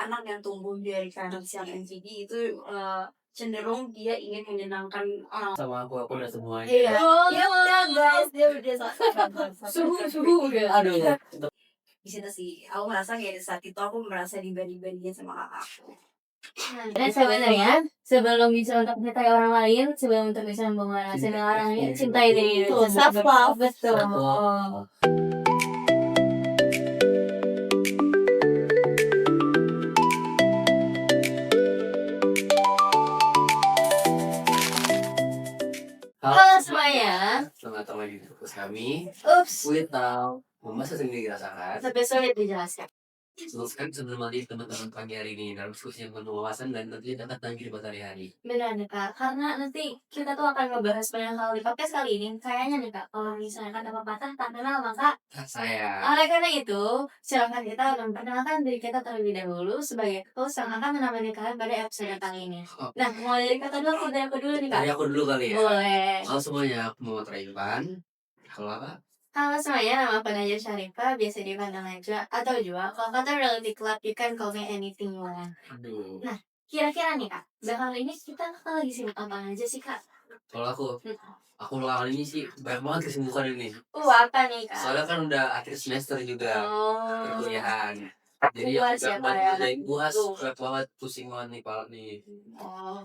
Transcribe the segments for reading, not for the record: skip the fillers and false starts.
anak yang tumbuh dari kanan siang NCD itu cenderung dia ingin menyenangkan orang. Sama aku udah semuanya. Iya. Dia udah guys, dia udah Suhu udah. Aduh. Di situ sih, aku merasa kayak di saat itu aku merasa dibanding-bandingin sama kakakku. Dan sebenarnya sebelum bisa untuk mencintai orang lain, sebelum untuk bisa membangun relasi dengan orang lain, cintai diri dulu. Self love, betul. Halo semuanya. Selamat datang lagi di podcast kami. Ups. Without masa sendiri dirasakan. Tapi sulit dijelaskan. Selesai sebelum mandi teman-teman pagi hari ini dalam diskusi yang penuh wawasan dan tentunya dapat tanggi di hari-hari. Benar nih Kak, karena nanti kita tuh akan membahas banyak hal di podcast kali ini. Kayaknya nih Kak, kalau misalnya kata pepatah tak kenal maka Saya. oleh karena itu, silakan kita memperkenalkan diri kita terlebih dahulu sebagai host yang akan menemani kalian pada episode kali ini. Nah, mulai dari kata dulu, dari aku dulu nih Kak. Dari aku dulu kali ya. Boleh. Halo semuanya, aku Muhammad Raivan. Halo apa? Halo semuanya, nama aku Najwa Syarifah, biasa dipanggil Najwa atau Jua. Kalau kata Reality Club, you can call me anything you want. Aduh. Nah, kira-kira nih Kak, belakangan ini kita lagi sibuk apa aja sih Kak? Kalau aku belakangan ini sih banyak banget kesibukan ini. Apa nih Kak? Soalnya kan udah akhir semester juga perkuliahan. Jadi Buas aku ya, banget Kak, ya? ngerjain buas, berat banget, pusing banget nih kepala nih. Oh.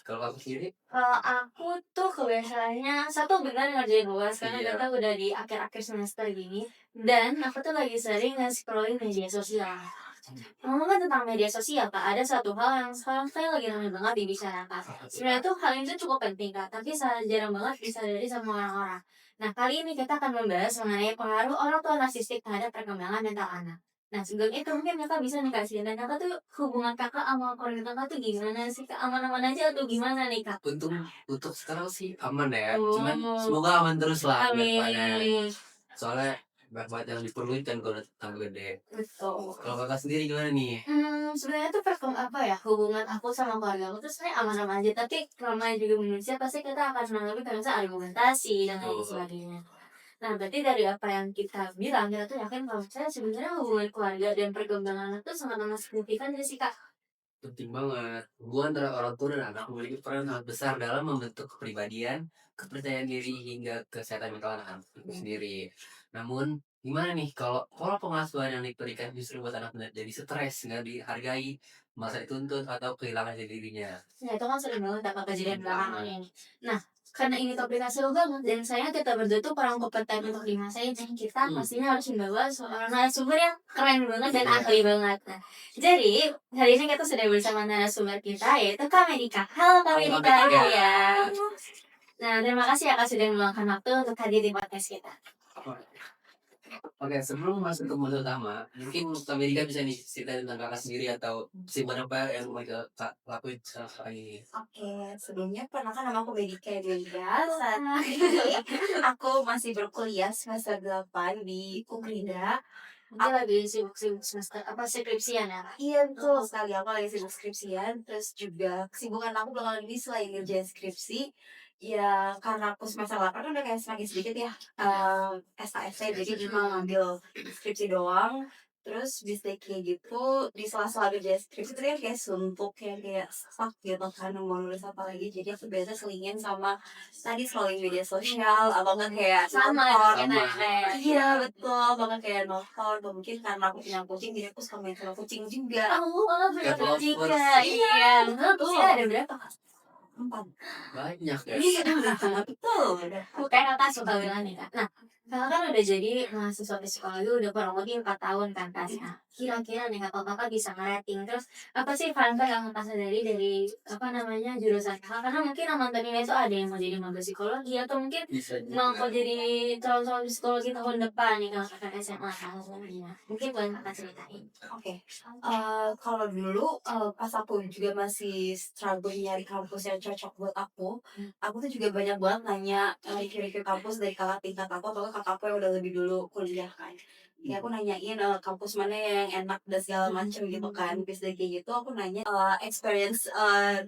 Kalau aku sendiri, Kalau aku tuh kebiasaannya satu benar ngerjain luas karena Iya. kita udah di akhir-akhir semester gini, dan aku tuh lagi sering nge-scrolling media sosial. Ngomongin tentang media sosial Kak, ada satu hal yang sekarang saya lagi ramai banget dibicarakan. Sebenarnya tuh hal ini tuh cukup penting Kak, tapi jarang banget disadari sama orang-orang. Nah, kali ini kita akan membahas mengenai pengaruh orang tua narsistik terhadap perkembangan mental anak. Nah, sebelum itu mungkin kakak bisa nih kasih dan kakak tuh hubungan kakak sama keluarga kakak tuh gimana sih Kak? Aman-aman aja atau gimana nih Kak? untuk sekarang sih aman ya. Oh. Cuman semoga aman terus lah ke depannya. Amin. Soalnya banyak banget yang diperluin kan kalau udah tambah gede. Betul. Kalau kakak sendiri gimana nih? Sebenarnya tuh hubungan aku sama keluarga aku tuh sebenarnya aman-aman aja, tapi namanya juga manusia pasti kita akan mengalami kayak misalnya argumentasi dan lain sebagainya. Nah, berarti dari apa yang kita bilang, kita tuh yakin kalau misalnya sebenarnya hubungan keluarga dan perkembangan anak tuh sangat-sangat signifikan gak sih Kak? Penting banget. Hubungan antara orang tua dan anak memiliki peran sangat besar dalam membentuk kepribadian, kepercayaan diri hingga kesehatan mental anak itu sendiri. Namun, gimana nih kalau pola pengasuhan yang diberikan justru buat anak jadi stres, nggak dihargai, merasa dituntut atau kehilangan jati dirinya? Nah, itu kan sering banget apa kejadian belakangan ini. Nah, karena ini topiknya seru banget dan saya kita berdua tuh kurang kompeten untuk dimasain dan kita pastinya harus membawa seorang narasumber yang keren banget dan ahli banget. Nah, jadi hari ini kita sudah bersama narasumber kita yaitu Kak Medika. Halo Kak Medika. Ya. Nah, terima kasih ya Kak sudah meluangkan waktu untuk hadir di podcast kita. Oke, sebelum masuk ke modul utama, mungkin Amerika bisa nih cerita tentang kakak sendiri atau kesibukan apa yang mereka lakuin sekarang ini. Oke, sebelumnya perkenalkan nama aku Medika Delia. Saat ini aku masih berkuliah semester 8 di Ukrida. Dia lagi sibuk-sibuk semester skripsian ya Kak? Iya betul sekali, aku lagi sibuk skripsian. Terus juga kesibukan aku belakangan ini selain ngerjain skripsi, ya karena aku semester 8 kan udah kayak semakin sedikit ya SKS-nya, jadi cuma ngambil skripsi doang. Terus bisa kayak gitu di sela-sela kerja skripsi itu kan kayak suntuk kayak stuck gitu kan mau nulis apa lagi, jadi aku biasa selingin sama tadi scrolling media sosial atau kan kayak Sama nonton. ya. Iya betul, bahkan kayak nonton atau mungkin karena aku punya kucing jadi aku suka main sama kucing juga. Aku malah punya Cat kucing lovers. Kak. Iya, betul. Ada berapa Kak? 4. Banyak ya. Iya betul. Kayak kakak suka bilang nih Kak. Nah, kakak kan udah jadi mahasiswa psikologi udah kurang lebih 4 tahun kan Kak. Nah, kira-kira nih kakak bisa ngerating terus apa sih fun fact yang kakak sadari dari jurusan kakak? Karena mungkin nonton ini tuh ada yang mau jadi maba psikologi atau mungkin Bisa mau juga. jadi calon psikologi tahun depan nih kalau kakak SMA kan sebenarnya. Mungkin boleh kakak ceritain. Oke, kalau dulu pas aku juga masih struggle nyari kampus yang cocok buat aku tuh juga banyak banget nanya review-review kampus dari kakak tingkat aku atau kakak aku yang udah lebih dulu kuliah kan. kayak aku nanyain kampus mana yang enak dan segala macem gitu kan. Terus dari kayak gitu aku nanya experience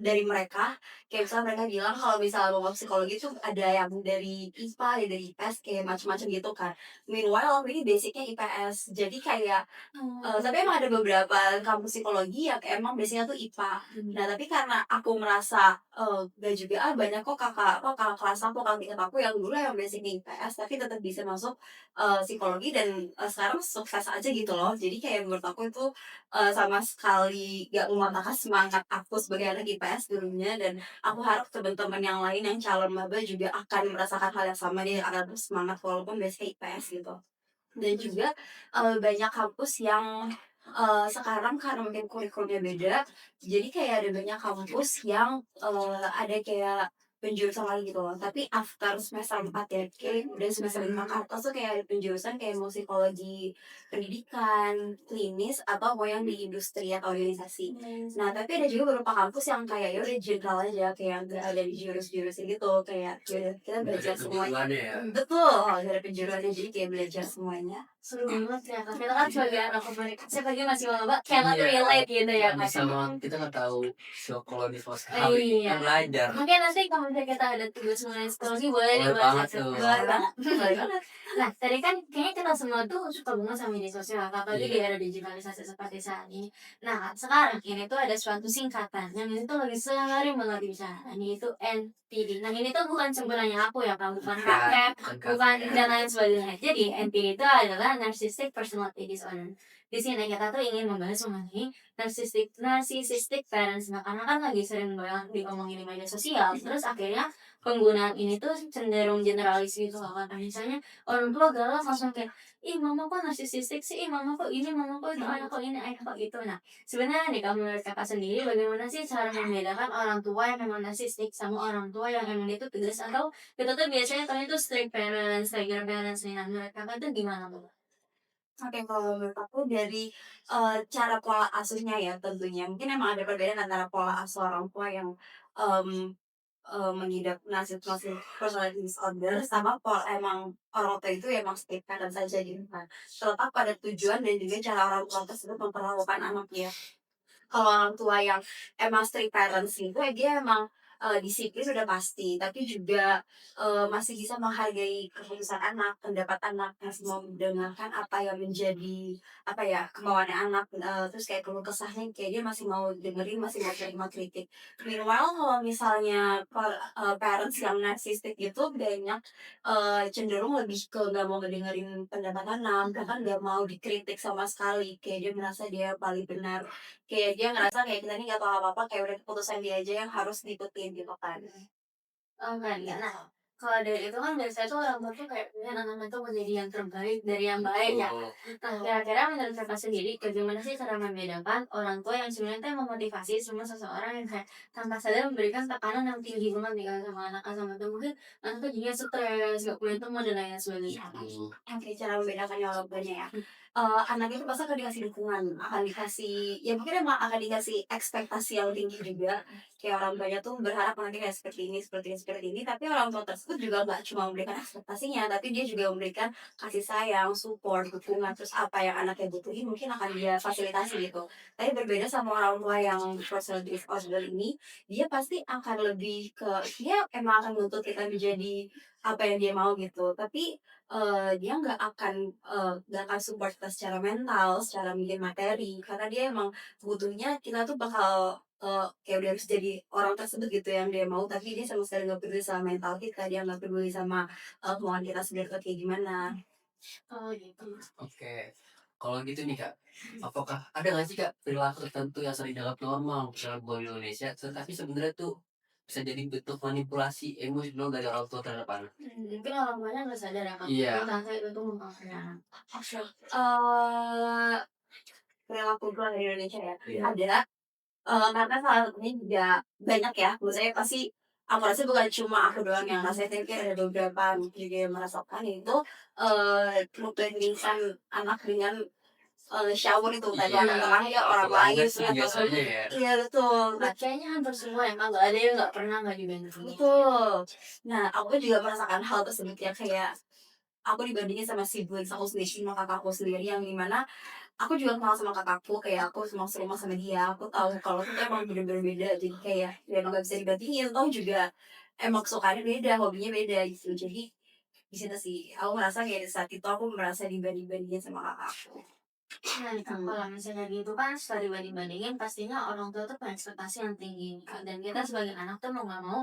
dari mereka. Kayak misalnya mereka bilang kalau misalnya mau masuk psikologi tuh ada yang dari IPA, ada dari IPS, kayak macam-macam gitu kan. Meanwhile aku ini basicnya IPS. Jadi kayak tapi emang ada beberapa kampus psikologi yang kayak emang biasanya tuh IPA. Nah, tapi karena aku merasa gak juga banyak kok kakak kelas aku, kakak tingkat aku yang dulu yang basicnya IPS tapi tetap bisa masuk psikologi dan sekarang sukses aja gitu loh. Jadi kayak menurut aku itu sama sekali gak mematahkan semangat aku sebagai anak IPS dulunya, dan aku harap teman-teman yang lain yang calon maba juga akan merasakan hal yang sama, dia akan terus semangat walaupun basicnya IPS gitu. Dan juga banyak kampus yang sekarang karena mungkin kurikulumnya beda, jadi kayak ada banyak kampus yang ada kayak penjurusan lagi gitu loh. Tapi after semester 4 ya, kayak udah semester 5 ke atas tuh kayak ada penjurusan kayak mau psikologi pendidikan, klinis, atau mau yang di industri atau organisasi. Nah, tapi ada juga beberapa kampus yang kayak ya udah general aja, kayak nggak ada di jurus-jurusnya gitu, kayak ya udah, kita belajar semuanya. Kebutuhannya ya. Betul, dari penjuruannya, jadi kayak belajar semuanya. Seru banget ya, kita kan sebagai anak komunikasi apalagi masih maba cannot Iya. relate gitu ya Nggak kan. bisa kita nggak tahu psikologi sama sekali. Iya. Kita belajar. Mungkin nanti kalau misalnya kita ada tugas mengenai psikologi boleh nih Boleh buat banget saya. tuh. Boleh banget. Boleh banget. Nah, tadi kan kayaknya kita semua tuh suka banget sama media sosial, apalagi di Iya. era digitalisasi seperti saat ini. Nah, sekarang ini tuh ada suatu singkatan yang ini tuh lagi sering banget dibicarakan, yaitu NPD. Nah, ini tuh bukan sebenarnya aku ya, Kak, bukan kakek, bukan dan lain sebagainya. Jadi, NPD itu adalah Narcissistic Personality Disorder. Di sini kita tuh ingin membahas mengenai narcissistic parents. Nah, karena kan lagi sering banget diomongin di media sosial, terus akhirnya penggunaan ini tuh cenderung generalis gitu loh kan. Misalnya orang tua galak langsung kayak, ih mama kok narsisistik sih, ih mama kok ini, mama kok itu, ayah kok ini, ayah kok itu. Nah, sebenarnya nih kalau menurut kakak sendiri, bagaimana sih cara membedakan orang tua yang memang narsistik sama orang tua yang emang dia tuh tegas, atau kita tuh biasanya tahu itu strict parents, tiger parents nih. Nah, menurut kakak tuh gimana tuh? Oke, kalau menurut aku dari cara pola asuhnya ya tentunya. Mungkin emang ada perbedaan antara pola asuh orang tua yang mmm, mengidap narcissistic personality disorder sama pola emang orang tua itu emang strict parent saja gitu kan. Terletak pada tujuan dan juga cara orang tua tersebut memperlakukan anaknya. Kalau orang tua yang emang strict parents itu ya dia emang disiplin udah pasti, tapi juga masih bisa menghargai keputusan anak, pendapat anak, masih mau mendengarkan apa yang menjadi apa ya kemauannya anak, terus kayak keluh kesahnya kayak dia masih mau dengerin, masih mau terima kritik. Meanwhile kalau misalnya parents yang narcissistic itu banyak cenderung lebih ke nggak mau ngedengerin pendapat anak, bahkan nggak mau dikritik sama sekali, kayak dia merasa dia paling benar. Kayak dia ngerasa kayak kita ini nggak tahu apa-apa, kayak udah keputusan dia aja yang harus diikutin gitu kan. Oh, kan ya. Nah, kalau dari itu kan biasanya tuh orang tua tuh kayak pengen anak-anak tuh menjadi yang terbaik dari yang baik ya. Oh, Nah, kira-kira menurut kakak sendiri, bagaimana sih cara membedakan orang tua yang sebenarnya tuh memotivasi semua seseorang yang kayak tanpa sadar memberikan tekanan yang tinggi banget nih kan sama anaknya, sama tuh mungkin anaknya jadinya stres, gak punya teman dan lain sebagainya. Oke, cara membedakannya orang tuanya ya. Anak itu pasti akan dikasih dukungan, akan dikasih ya mungkin emang akan dikasih ekspektasi yang tinggi juga. Kayak orang tuanya tuh berharap anaknya kayak seperti ini, seperti ini, seperti ini. Tapi orang tua tersebut juga nggak cuma memberikan ekspektasinya, tapi dia juga memberikan kasih sayang, support, dukungan. Terus apa yang anaknya butuhin mungkin akan dia fasilitasi gitu. Tapi berbeda sama orang tua yang personal disorder ini, dia pasti akan lebih ke dia emang akan menuntut kita menjadi apa yang dia mau gitu. Tapi dia nggak akan support kita secara mental, secara mungkin materi, karena dia emang butuhnya kita tuh bakal kayak udah harus jadi orang tersebut gitu yang dia mau, tapi dia sama sekali nggak peduli sama mental kita, dia nggak peduli sama kemauan kita sebenarnya tuh kayak gimana. Oh gitu. oke. Kalau gitu nih Kak, apakah ada nggak sih Kak perilaku tertentu yang sering dianggap normal misalnya buat Indonesia, tetapi sebenarnya tuh bisa jadi bentuk manipulasi emosional dari orang tua terhadap anak? Mungkin orang tuanya nggak sadar ya kalau Iya. tante itu tuh mempengaruhi. Oke. eh Perilaku gue di Indonesia ya, Iya. ada. Karena salah satunya juga banyak ya, maksudnya pasti aku rasa bukan cuma aku doang yang ngerasain, tapi ada beberapa juga yang merasakan itu, membandingkan anak dengan, shower itu, tadi Iya. anak tetangga, orang lain, Tetangga sih ternyata biasanya ya. iya betul, Nah, kayaknya hampir semua ya Kak, nggak ada yang nggak pernah nggak dibandingin. betul. Nah, aku juga merasakan hal tersebut ya, kayak aku dibandingin sama siblings aku sendiri, sama kakakku sendiri yang dimana aku juga kenal sama kakakku, kayak aku emang serumah sama dia, aku tahu kalau kita emang bener-bener beda, jadi kayak ya emang gak bisa dibandingin, toh juga emang kesukaannya beda, hobinya beda gitu. Jadi di situ sih, aku merasa kayak di saat itu aku merasa dibanding-bandingin sama kakakku. Nah, kalau misalnya gitu kan setelah dibanding-bandingin pastinya orang tua tuh punya ekspektasi yang tinggi kan, dan kita sebagai anak tuh mau nggak mau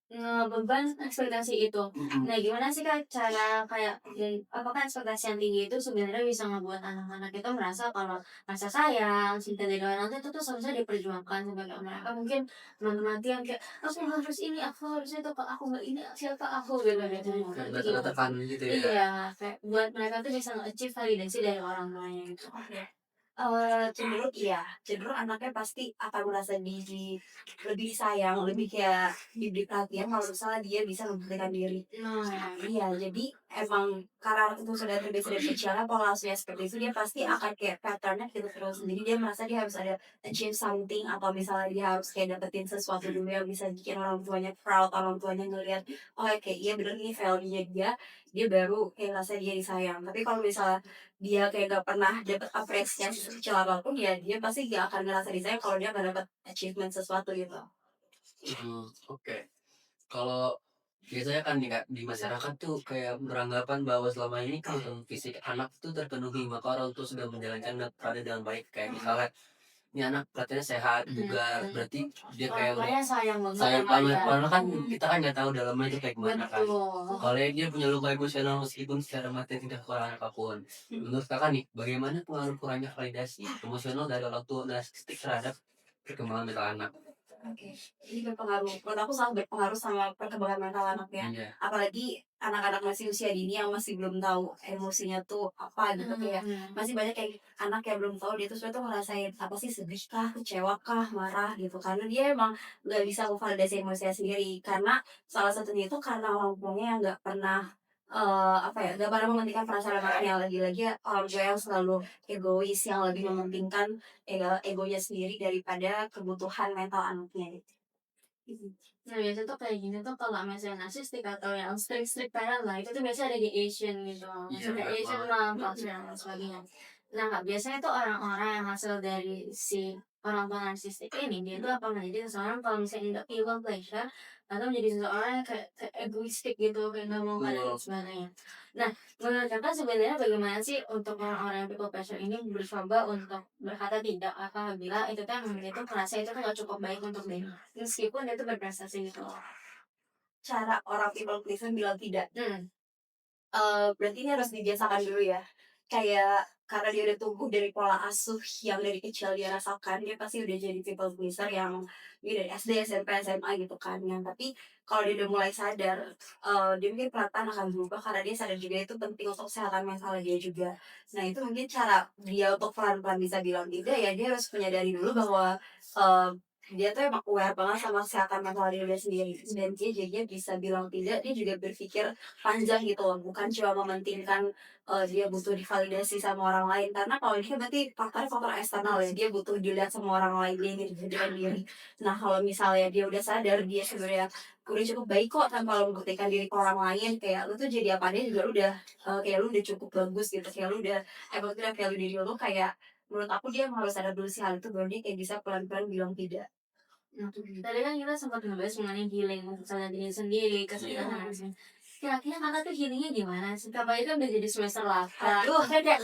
ngebeban ekspektasi itu. Mhm. Nah, gimana sih Kak cara kayak apakah ekspektasi yang tinggi itu sebenarnya bisa ngebuat anak-anak itu merasa kalau rasa sayang, cinta dari orang tua itu tuh seharusnya diperjuangkan sebagai mereka mungkin mati-matian kayak aku harus ini, aku harus itu, kalau aku nggak ini siapa aku gitu gitu. Kayak Itu gimana? tertekan gitu ya. Iya, kayak buat mereka tuh bisa nge-achieve validasi dari orang tuanya gitu. Oke. Cenderung iya, cenderung anaknya pasti akan merasa lebih sayang, lebih kayak diberi perhatian kalau misalnya dia bisa membuktikan diri. Nah, Iya, jadi emang karena anak itu sudah terbiasa dari kecilnya pola asuhnya seperti itu, dia pasti akan kayak pattern-nya gitu terus. Jadi dia merasa dia harus ada achieve something atau misalnya dia harus kayak dapetin sesuatu dulu yang bisa bikin orang tuanya proud, orang tuanya ngelihat, oh kayak iya bener nih value-nya dia baru kayak ngerasa dia disayang. Tapi kalau misalnya dia kayak gak pernah dapet apresiasi sekecil apapun, ya dia pasti gak akan ngerasa disayang kalau dia gak dapet achievement sesuatu gitu. Oke. Kalau biasanya kan nih Kak, di masyarakat tuh kayak beranggapan bahwa selama ini kebutuhan fisik anak tuh terpenuhi, maka orang tua sudah menjalankan perannya dengan baik. Kayak misalnya, ini anak kelihatannya sehat, bugar, berarti dia orang kayak udah tuanya sayang banget sayang sama banget. dia. Padahal kan kita kan nggak tahu dalamnya itu kayak gimana kan. Betul. Kalau dia punya luka emosional meskipun secara materi tidak kekurangan apapun. Menurut Kakak nih, bagaimana pengaruh kurangnya validasi emosional dari orang tua narkistik terhadap perkembangan mental anak? Oke, ini berpengaruh. Menurut aku sangat berpengaruh sama perkembangan mental anak ya. Iya. Apalagi anak-anak masih usia dini yang masih belum tahu emosinya tuh apa gitu kayak masih banyak kayak anak yang belum tahu dia tuh sebenarnya tuh ngerasain apa sih, sedih kah, kecewa kah, marah gitu. Karena dia emang nggak bisa memvalidasi emosinya sendiri. Karena salah satunya itu karena orang tuanya yang nggak pernah apa ya, nggak pernah mementingkan perasaan anaknya, lagi-lagi orang tua yang selalu egois, yang lebih mementingkan egonya sendiri daripada kebutuhan mental anaknya gitu. Nah, biasanya tuh kayak gini tuh kalau misalnya narsistik atau yang strict parent lah, itu tuh biasanya ada di Asian gitu. Iya, Maksudnya banyak Asian banget. lah, culture dan sebagainya. Nah, Kak, biasanya tuh orang-orang yang hasil dari si orang tua narsistik ini, dia tuh apa menjadi seseorang kalau misalnya nggak people pleasure, atau menjadi seseorang yang kayak egoistik gitu, kayak nggak mau ada dan Betul. sebagainya. Nah, menurut Kakak sebenarnya bagaimana sih untuk orang-orang yang people pleasure ini mencoba untuk berkata tidak apabila itu tuh yang dia tuh merasa itu tuh nggak cukup baik untuk diri, meskipun dia tuh berprestasi gitu loh. Cara orang people pleaser bilang tidak, Hmm. berarti ini harus dibiasakan dulu ya. Kayak karena dia udah tumbuh dari pola asuh yang dari kecil dia rasakan, dia pasti udah jadi people pleaser yang dia dari SD, SMP, SMA gitu kan. Yang tapi kalau dia udah mulai sadar, dia mungkin pelan akan berubah karena dia sadar juga itu penting untuk kesehatan mental dia juga. Nah itu mungkin cara dia untuk pelan-pelan bisa bilang tidak ya, dia harus menyadari dulu bahwa, eee, dia tuh emang aware banget sama kesehatan mental dia sendiri, dan dia jadinya bisa bilang tidak, dia juga berpikir panjang gitu loh, bukan cuma mementingkan dia butuh divalidasi sama orang lain. Karena kalau ini kan berarti faktornya faktor eksternal ya, dia butuh dilihat sama orang lain, dia ingin dijadikan diri. Nah kalau misalnya dia udah sadar dia sebenarnya udah cukup baik kok tanpa lo membuktikan diri ke orang lain, kayak lu tuh jadi apa adanya juga lu udah kayak lu udah cukup bagus gitu, kayak lu udah emang udah value diri lu kayak menurut aku dia emang harus sadar dulu sih hal itu baru dia kayak bisa pelan-pelan bilang tidak. Nah, tadi kan kita sempat ngebahas mengenai healing misalnya diri sendiri, kesehatan dan lain-lain. Kira-kira Kakak tuh healingnya gimana sih? Kakak itu udah jadi semester 8. Aduh, Kan kayak,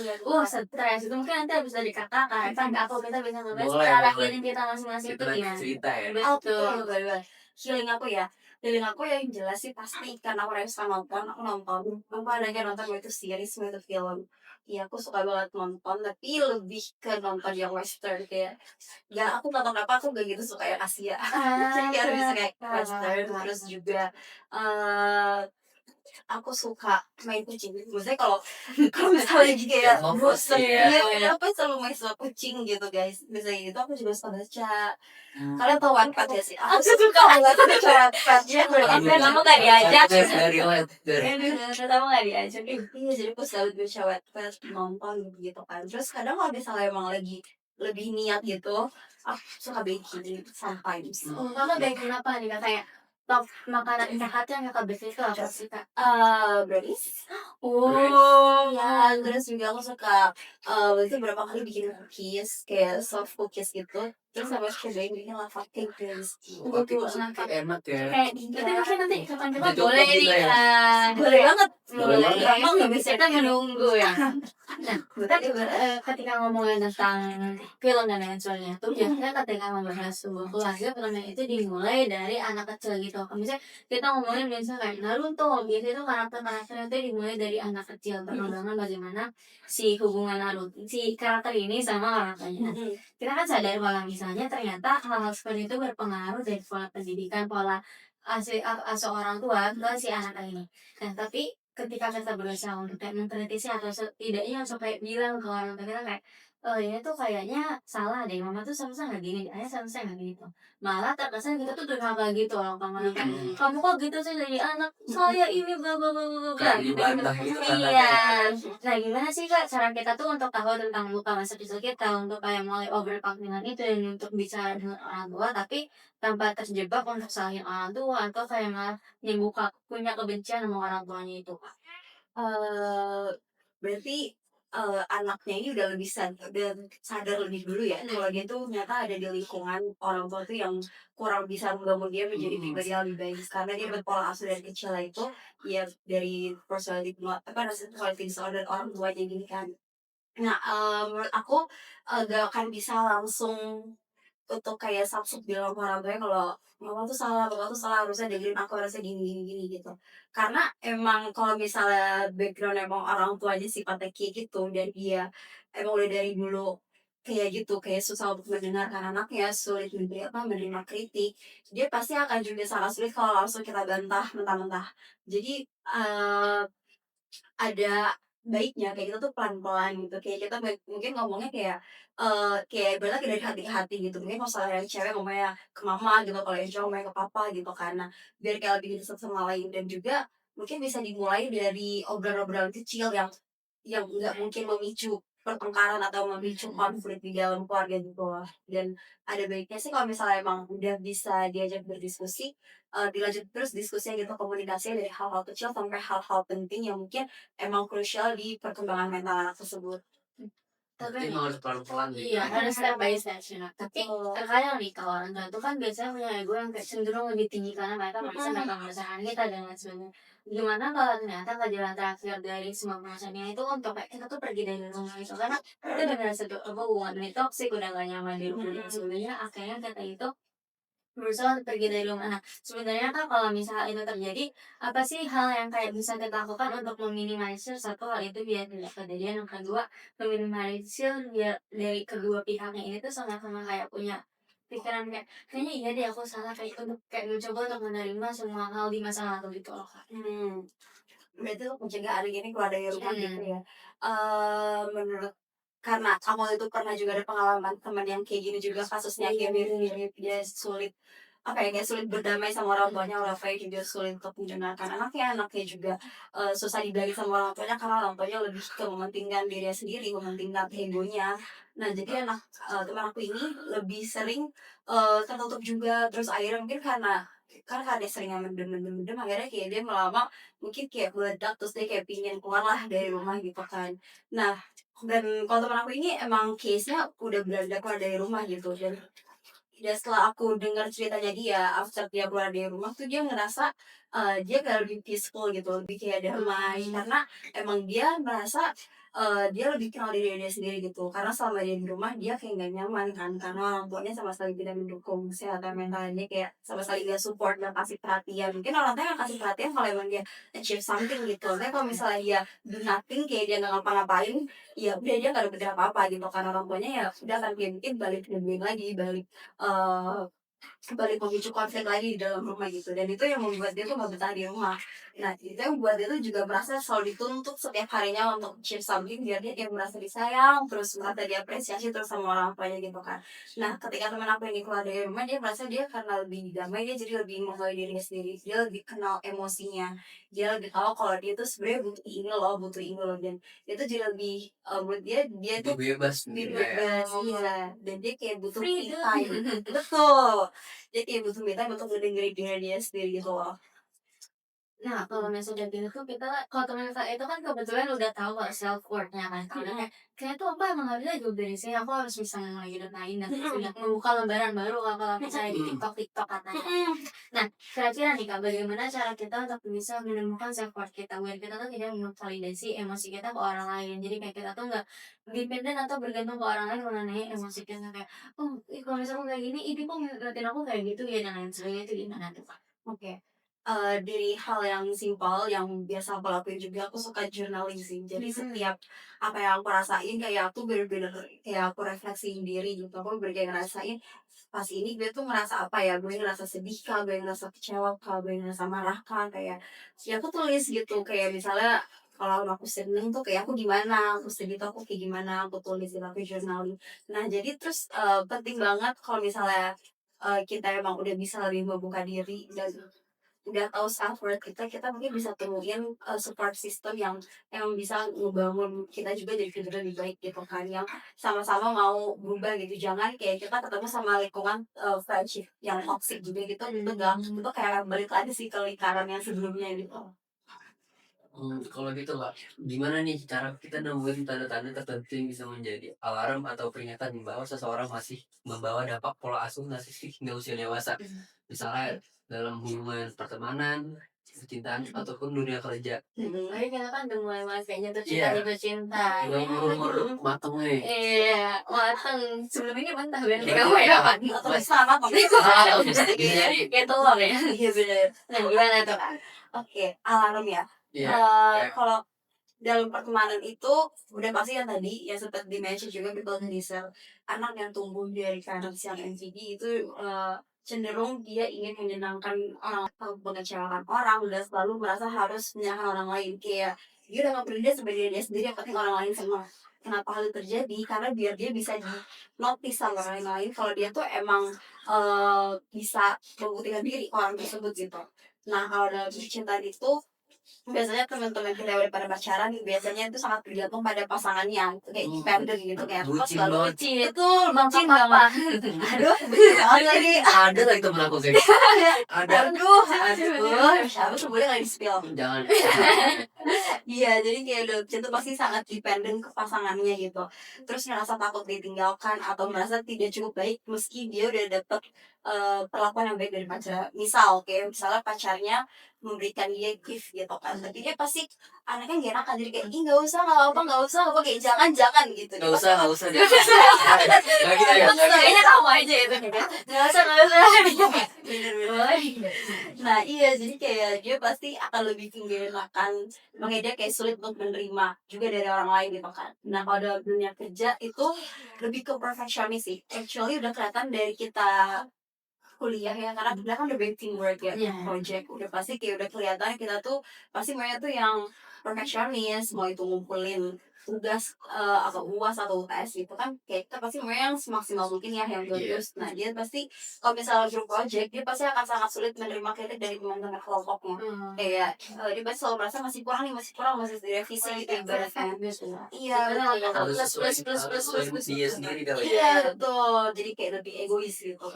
stres. Itu mungkin nanti habis dari kakak kan aku kita bisa ngebahas Boleh, cara boleh. healing kita masing-masing itu Kita gimana. cerita ya. Betul. Boleh. Healing aku ya yang jelas sih pasti karena aku suka nonton, aku lagi nonton itu series, itu film. Iya aku suka banget nonton, tapi lebih ke nonton yang western kayak ya aku nonton apa aku gak gitu suka yang Asia. Jadi harus bisa kayak western, terus juga eh aku suka main kucing. Maksudnya kalau kalau misalnya lagi kayak bosen, Iya. iya kenapa selalu main sama kucing gitu guys. Misalnya gitu aku juga suka baca. Kalian tahu Wattpad ya sih? Aku suka banget baca Wattpad. Ya, Kamu gak diajak. Dari Kamu gak diajak. iya, jadi aku selalu baca Wattpad, nonton gitu kan. Terus kadang kalau misalnya emang lagi lebih niat gitu, aku suka baking sometimes. Kakak baking apa nih Kak? Kayak top makanan sehat yang Kakak bikin itu apa sih, Kak? Brownies. Oh, Ya, terus juga aku suka itu berapa kali bikin cookies kayak soft cookies gitu. Terus sama cobain bikin lava cake guys. Wah, itu enak ya. Kayak tapi mungkin nanti kapan-kapan Kita boleh coba nih, kita ya. Boleh banget. Boleh banget. Gampang nggak bisa Kita menunggu ya. Nah, Betul, kan ketika ngomongin tentang film dan lain sebagainya tuh biasanya ketika membahas sebuah keluarga filmnya itu dimulai dari anak kecil gitu. Misalnya kita ngomongin misalnya kayak Naruto, biasanya itu karakter-karakternya itu dimulai dari anak kecil, perkembangan bagaimana si hubungan Naruto, si karakter ini sama orang tuanya. Kita kan sadar kalau misalnya ternyata hal-hal seperti itu berpengaruh dari pola pendidikan, pola asuh orang tua ke si anak ini. Nah, tapi ketika kita berusaha untuk kayak mengkritisi atau setidaknya untuk kayak bilang ke orang tua kita kayak, ini tuh kayaknya salah deh, mama tuh seharusnya nggak gini, ayah seharusnya nggak gitu. Malah terkesan kita tuh durhaka gitu loh ke mereka. Kamu kok gitu sih jadi anak saya ini bla bla bla bla bla. Kayak dibantah gitu kan. Iya. Nah, gimana sih Kak cara kita tuh untuk tahu tentang luka masa kecil kita, untuk kayak mulai overcome dengan itu dan untuk bicara dengan orang tua tapi tanpa terjebak untuk salahin orang tua atau kayak malah punya kebencian sama orang tuanya itu, Kak? Eee, berarti, anaknya ini udah lebih sadar lebih dulu ya, kalau dia tuh ternyata ada di lingkungan orang tua tuh yang kurang bisa membangun dia menjadi pribadi yang lebih baik. Karena dia berpola asuh dari kecil itu, ya dari personality disorder orang tuanya gini kan. Nah, menurut aku, gak akan bisa langsung untuk kayak samsung bilang ke orang tuanya kalau, "Mama tuh salah, papa tuh salah, harusnya dengerin aku, harusnya gini gini gini," gitu. Karena emang kalau misalnya background emang orang tuanya sifatnya kayak gitu dan dia emang udah dari dulu kayak gitu, kayak susah untuk mendengarkan anaknya, sulit menerima kritik, dia pasti akan juga sangat sulit kalau langsung kita bantah mentah-mentah. Jadi, ada baiknya kayak gitu tuh pelan-pelan gitu, kayak kita mungkin ngomongnya kayak ibaratnya dari hati ke hati gitu. Mungkin kalau misalnya yang cewek ngomongnya ke mama gitu, kalau yang cowok ngomongnya ke papa gitu kan. Nah, biar kayak lebih dekat satu sama lain dan juga mungkin bisa dimulai dari obrolan-obrolan kecil yang nggak mungkin memicu pertengkaran atau memicu konflik di dalam keluarga gitu loh. Dan ada baiknya sih kalau misalnya emang udah bisa diajak berdiskusi, dilanjut terus diskusinya gitu, komunikasinya dari hal-hal kecil sampai hal-hal penting yang mungkin emang krusial di perkembangan mental anak tersebut. Berarti Tapi emang harus pelan-pelan gitu. iya, harus step by step sih, Kak. Tapi Betul. terkadang nih kalau orang tua itu kan biasanya punya ego yang kayak cenderung lebih tinggi karena mereka merasa mereka membesarkan kita dan lain sebagainya. Gimana kalau ternyata kejalan terakhir dari semua promosinya itu untuk kayak kita tuh pergi dari rumah itu karena kita udah ngerasa tuh apa hubungan ini toksik, udah gak nyaman di rumah dan sebagainya. Akhirnya kita itu berusaha untuk pergi dari rumah. Nah, sebenarnya kan kalau misal itu terjadi, apa sih hal yang kayak bisa kita lakukan untuk meminimalisir satu hal itu biar tidak kejadian, yang kedua meminimalisir biar dari kedua pihaknya ini tuh sama-sama kayak punya pikiran kayak, "Kayaknya iya deh aku salah," kayak untuk kayak mencoba untuk menerima semua hal di masa lalu gitu loh, Kak. Berarti untuk mencegah adik ini keluar dari rumah gitu Mhm. ya? Menurut karena kamu itu pernah juga ada pengalaman teman yang kayak gini juga kasusnya kayak mirip-mirip, dia sulit, apa ya, kayak sulit berdamai sama orang tuanya, orang tuanya juga sulit untuk mendengarkan anaknya juga, susah dibilangin sama orang tuanya karena orang tuanya lebih ke mementingkan dirinya sendiri, mementingkan egonya. Nah, jadi teman aku ini lebih sering, tertutup juga, terus akhirnya mungkin karena dia sering mendem, akhirnya kayak dia lama mungkin kayak meledak, terus dia kayak pingin keluar lah dari rumah gitu kan. Nah, dan kalau temen aku ini emang case-nya udah benar-benar keluar dari rumah gitu dan setelah aku dengar ceritanya dia, after dia keluar dari rumah tuh dia ngerasa, dia kayak lebih peaceful gitu, lebih kayak damai karena emang dia merasa, dia lebih kenal diri dia sendiri gitu. Karena selama dia di rumah dia kayak nggak nyaman kan, karena orang tuanya sama sekali tidak mendukung kesehatan mentalnya, kayak sama sekali nggak support, nggak kasih perhatian. Mungkin orang tua yang kasih perhatian kalau emang dia achieve something gitu, tapi kalau misalnya dia do nothing, kayak dia nggak ngapa-ngapain, ya udah dia nggak dapetin apa-apa gitu, karena orang tuanya ya udah kan kayak mungkin balik nemuin lagi, eee, balik memicu konflik lagi di dalam rumah gitu, dan itu yang membuat dia tuh nggak betah di rumah. Nah, itu yang membuat dia tuh juga merasa selalu dituntut setiap harinya untuk achieve something biar dia kayak merasa disayang, terus merasa diapresiasi terus sama orang tuanya gitu kan. Nah, ketika teman aku ini keluar dari rumah, dia merasa dia karena lebih damai, dia jadi lebih mengenal dirinya sendiri, dia lebih kenal emosinya, dia lebih tahu kalau dia tuh sebenarnya butuh ini loh, dan dia tuh jadi lebih, menurut dia Lebih tuh bebas lebih mungkin kayak. bebas, iya, dan dia kayak butuh me Freedom. time. Betul. Dia kayak butuh me time untuk ngedengerin diri dia sendiri gitu loh. Nah, kalau misalnya gitu tuh kita kalau teman kita itu kan kebetulan udah tahu kalau self worth-nya kan. Kalau dia kayak, kayaknya tuh aku emang harusnya jauh dari sini, aku harus bisa ngelahirin lain dan sudah membuka lembaran baru kalau misalnya di TikTok katanya. Nah, kira-kira nih Kak, bagaimana cara kita untuk bisa menemukan self worth kita biar kita tuh tidak memvalidasi emosi kita ke orang lain. Jadi kayak kita tuh nggak dependen atau bergantung ke orang lain mengenai emosi kita kayak, oh, kalau misalnya aku kayak gini, ini kok ngeliatin aku kayak gitu ya dan lain sebagainya itu gimana tuh Kak? Oke. Dari hal yang simpel yang biasa aku lakuin juga, aku suka journaling sih. Jadi setiap apa yang aku rasain kayak aku bener-bener kayak aku refleksiin diri gitu. Aku bener kayak ngerasain pas ini gue tuh ngerasa apa ya, gue ngerasa sedih kah, gue ngerasa kecewa kah, gue ngerasa marah kah, kayak ya aku tulis gitu. Kayak misalnya kalau aku seneng tuh kayak aku gimana, aku sedih tuh aku kayak gimana, aku tulisin, aku journaling. Nah jadi terus penting banget kalau misalnya kita emang udah bisa lebih membuka diri dan udah tahu self worth kita mungkin bisa temuin support system yang bisa ngebangun kita juga jadi pribadi lebih baik gitu kan, yang sama-sama mau berubah gitu. Jangan kayak kita ketemu sama lingkungan friendship yang toxic juga gitu, itu gak, itu kayak balik lagi sih ke lingkaran yang sebelumnya gitu. Kalau gitu Kak, gimana nih cara kita nemuin tanda-tanda tertentu yang bisa menjadi alarm atau peringatan bahwa seseorang masih membawa dampak pola asuh narsistik hingga usia dewasa? Misalnya dalam hubungan pertemanan, percintaan, ataupun dunia kerja. Tapi kita kan udah mulai bahas kayaknya tuh Iya, cinta cinta. udah umur mateng nih. Iya, mateng. Sebelum ini mentah berarti Berarti kamu ya ya, kan? Atau Mas- bisa apa bisa jadi. Kayak telur ya. iya bener. Nah, gimana tuh Kak? Oke, alarm ya. Iya, Kalau dalam pertemanan itu udah pasti yang tadi yang sempat di-mention juga people pleaser. Anak yang tumbuh dari karakter yang NVD itu cenderung dia ingin menyenangkan orang atau mengecewakan orang dan selalu merasa harus menyenangkan orang lain. Kayak dia udah gak peduli dia sebagai dia sendiri, yang penting orang lain senang. Kenapa hal itu terjadi? Karena biar dia bisa di notice sama orang lain kalau dia tuh emang bisa membuktikan diri ke orang tersebut gitu. Nah kalau dalam percintaan itu biasanya teman-teman kita yang udah pada pacaran biasanya itu sangat bergantung pada pasangannya, kayak dependent gitu, kayak apa bucin selalu banget. Bucin. betul bucin Apa? banget. Aduh bucin banget lagi. Ada lagi temen aku kayak gitu. Ada. aduh siapa tuh boleh nggak di spill. Jangan. Iya jadi kayak udah cinta pasti sangat dependent ke pasangannya gitu, terus ngerasa takut ditinggalkan atau merasa tidak cukup baik meski dia udah dapet perlakuan yang baik dari pacar. Misal kayak misalnya pacarnya memberikan dia gift gitu kan, tapi dia pasti anaknya gak enakan, jadi kayak ih nggak usah kayak jangan gitu. Dia Nggak pasti usah deh. Nggak gitu ya. Kayaknya kamu aja itu. Nggak usah. bener-bener. Nah iya jadi kayak dia pasti akan lebih tinggi enakan, makanya dia kayak sulit untuk menerima juga dari orang lain gitu kan. Nah kalau dalam dunia kerja itu lebih ke perfectionist sih, actually udah kelihatan dari kita kuliah ya, karena kita kan udah banyak teamwork ya, Iya. project udah pasti kayak udah kelihatan kita tuh pasti maunya tuh yang perfectionist, mau itu ngumpulin tugas atau UAS atau UTS gitu kan, kayak kita pasti mau yang semaksimal mungkin ya yang bagus. Nah dia pasti kalau misalnya grup project dia pasti akan sangat sulit menerima kritik dari teman-teman kelompoknya, kayak dia pasti selalu merasa masih kurang, masih direvisi gitu ibaratnya. Iya betul. Harus Plus. sesuai dia sendiri kali ya. Iya betul, jadi kayak lebih egois gitu.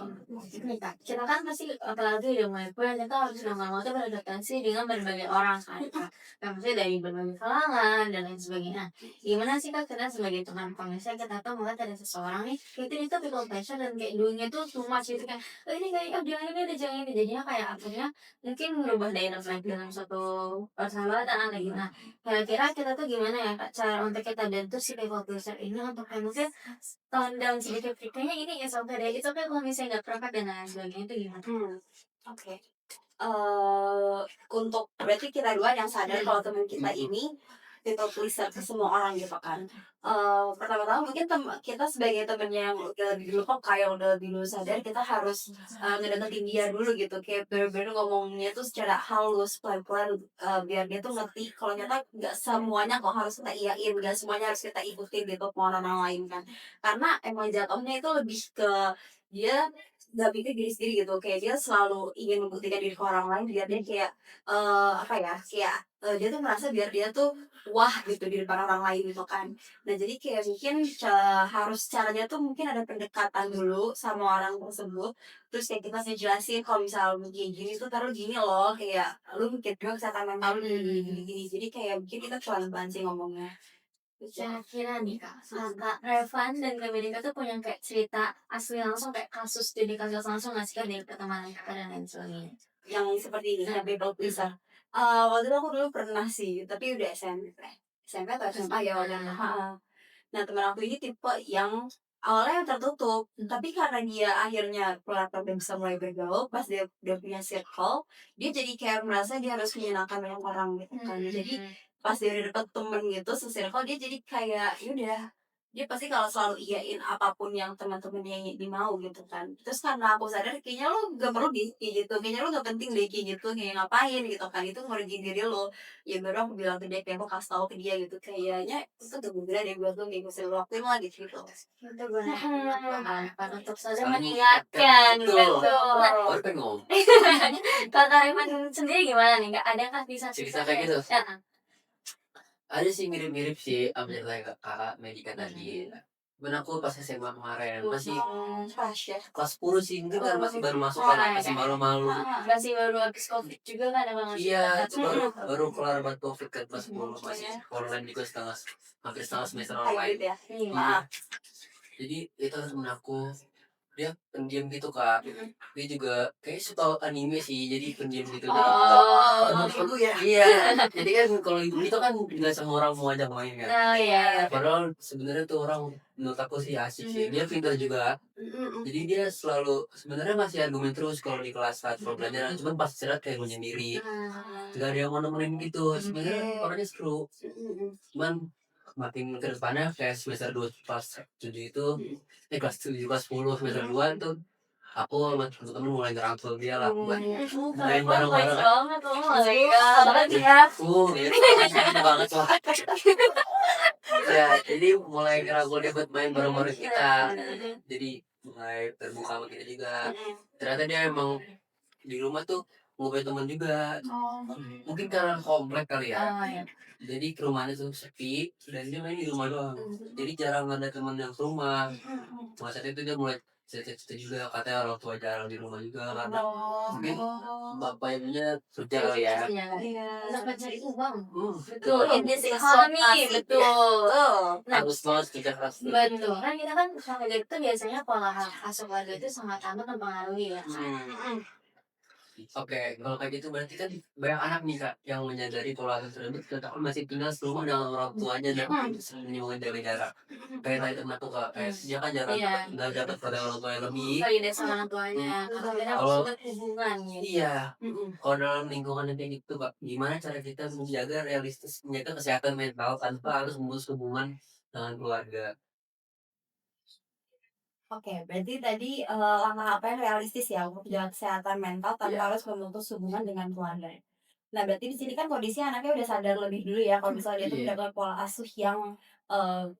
Nih Kak, kita kan pasti apalagi udah mulai kuliah, kita harus nggak mau tuh beradaptasi dengan berbagai orang kan Kak. Maksudnya dari berbagai kalangan dan lain sebagainya. Gimana sih Kak kita sebagai teman, kalau misalnya kita tuh melihat ada seseorang nih, itu people pleasure dan kayak doing-nya tuh too much gitu kan. Oh ini kayak, oh jangan ini deh, jangan ini. Jadinya kayak akhirnya mungkin merubah dynamic dalam suatu persahabatan lagi. Nah, kira-kira kita tuh gimana ya Kak cara untuk kita bantu si people pleasure ini untuk kayak mungkin tone down sedikit kayaknya ini is okay deh, it's okay kalau misalnya nggak perfect dan lain sebagainya itu gimana? Oke. Untuk berarti kita dua yang sadar kalau teman kita ini people pleaser ke semua orang gitu kan. Pertama-tama mungkin kita sebagai temennya yang udah lebih dulu kayak udah lebih dulu sadar, kita harus ngedeketin dia dulu gitu, kayak bener-bener ngomongnya tuh secara halus pelan-pelan, biar dia tuh ngerti kalau nyata nggak semuanya kok harus kita iyain, nggak semuanya harus kita ikutin gitu kemauan orang lain kan. Karena emang jatuhnya itu lebih ke dia nggak pikir diri sendiri gitu, kayak dia selalu ingin membuktikan diri ke orang lain biar dia kayak, apa ya, kayak, dia tuh merasa biar dia tuh wah gitu di depan orang lain gitu kan. Nah jadi kayak mungkin harus caranya tuh mungkin ada pendekatan dulu sama orang tersebut, terus kayak kita ngejelasin kalau misal kayak gini tuh entar gini loh, kayak lu mikir dong kesehatan mental lu gini gini gini. Jadi kayak mungkin kita pelan-pelan sih ngomongnya, gitu. Kira-kira nih Kak, Kakak Revan dan Kak Medika tuh punya kayak cerita asli langsung kayak kasus studi kasus langsung nggak sih Kak dari pertemanan Kakak dan lain sebagainya? Yang seperti ini, yang people pleaser. Waktu itu aku dulu pernah sih, tapi udah SMP. SMP atau SMA ya waktu itu, heeh. Nah, temen aku ini tipe yang awalnya tertutup, tapi karena dia akhirnya pelan-pelan udah bisa mulai bergaul, pas dia udah punya circle, dia jadi kayak merasa dia harus menyenangkan banyak orang gitu kan. Jadi pas dia udah dapet temen gitu, se-circle dia jadi kayak, ya udah dia pasti kalau selalu iyain apapun yang teman-temannya mau gitu kan. Terus karena aku sadar kayaknya lu gak perlu deh kayak gitu, kayaknya lu gak penting deh kayak gitu, kayak ngapain gitu kan, itu ngerugiin diri lu. Ya baru aku bilang ke dia, kayak aku kasih tahu ke dia gitu, kayaknya itu gak guna deh buat lu, kayak gak usah lu lakuin lah gitu. Itu bermanfaat untuk saling Saling mengingatkan, betul. betul. Baru pengen ngomong Kakak Revan sendiri gimana nih Kak? Adakah bisa cerita kayak gitu. Ya. Ada sih mirip-mirip sih apa cerita kakak Medika tadi. Cuman aku pas SMA kemarin masih Pas ya. kelas 10 sih, mungkin kan masih baru masuk Oh, kan, iya. masih malu-malu. Masih baru habis COVID juga kan emang masih Iya, banget. itu baru kelar banget COVID kan kelas 10 masih online juga hampir setengah semester Hybrid online. ya. Iya. Jadi itu temen aku, dia pendiam gitu Kak. Dia juga kayak suka anime sih, jadi pendiam gitu. Oh, ibu ya. Iya, jadi kan kalau ibu itu kan nggak semua orang mau ajak main kan. oh iya. Padahal sebenarnya tuh orang menurut aku sih asik sih. Dia pintar juga. Jadi dia selalu sebenarnya masih argumen terus kalau di kelas saat pelajaran. Cuman pas istirahat kayak menyendiri. Gak ada yang mau nemenin gitu. Sebenarnya orangnya seru. Cuman makin ke depannya kayak semester 2 kelas 7 itu kelas 7 kelas 10 semester 2 itu aku sama temen-temen mulai ngerangkul dia lah buat main bareng-bareng. banget oh my god. Banget ya. Ya, banget lah. Ya, jadi mulai ngerangkul dia buat main bareng-bareng kita. Jadi mulai terbuka sama kita juga. Ternyata dia emang di rumah tuh nggak punya teman juga. Mungkin karena komplek kali ya. Oh iya. Jadi ke rumahnya tuh sepi dan dia main di rumah doang. Jadi jarang ada teman yang ke rumah. Masa itu dia mulai cerita-cerita juga katanya orang tua jarang di rumah juga karena mungkin bapak ibunya kerja kali ya. Iya. Untuk mencari uang. Betul. In this economy, betul. Nah, Harus banget kerja keras. betul. Kan kita kan keluarga itu biasanya pola asuh keluarga itu sangat amat mempengaruhi ya. Oke, kalau kayak gitu berarti kan banyak anak nih Kak yang menyadari pola asuh tersebut tetapi masih tinggal serumah dengan orang tuanya dan sembunyi menjaga jarak. Kayak tadi temen aku Kak, kayak dia kan jarang Iya. nggak dapat pada orang tua yang lebih. Validasi sama orang tuanya. Karena Kalau sulit hubungan gitu. iya, kalau dalam lingkungan yang kayak gitu Kak, gimana cara kita menjaga realistis menjaga kesehatan mental tanpa harus memutus hubungan dengan keluarga? Oke, berarti tadi, langkah apa yang realistis ya untuk menjaga kesehatan mental tanpa harus memutus hubungan dengan keluarga. Nah, berarti di sini kan kondisi anaknya udah sadar lebih dulu ya kalau misalnya dia tuh Iya. mendapat pola asuh yang,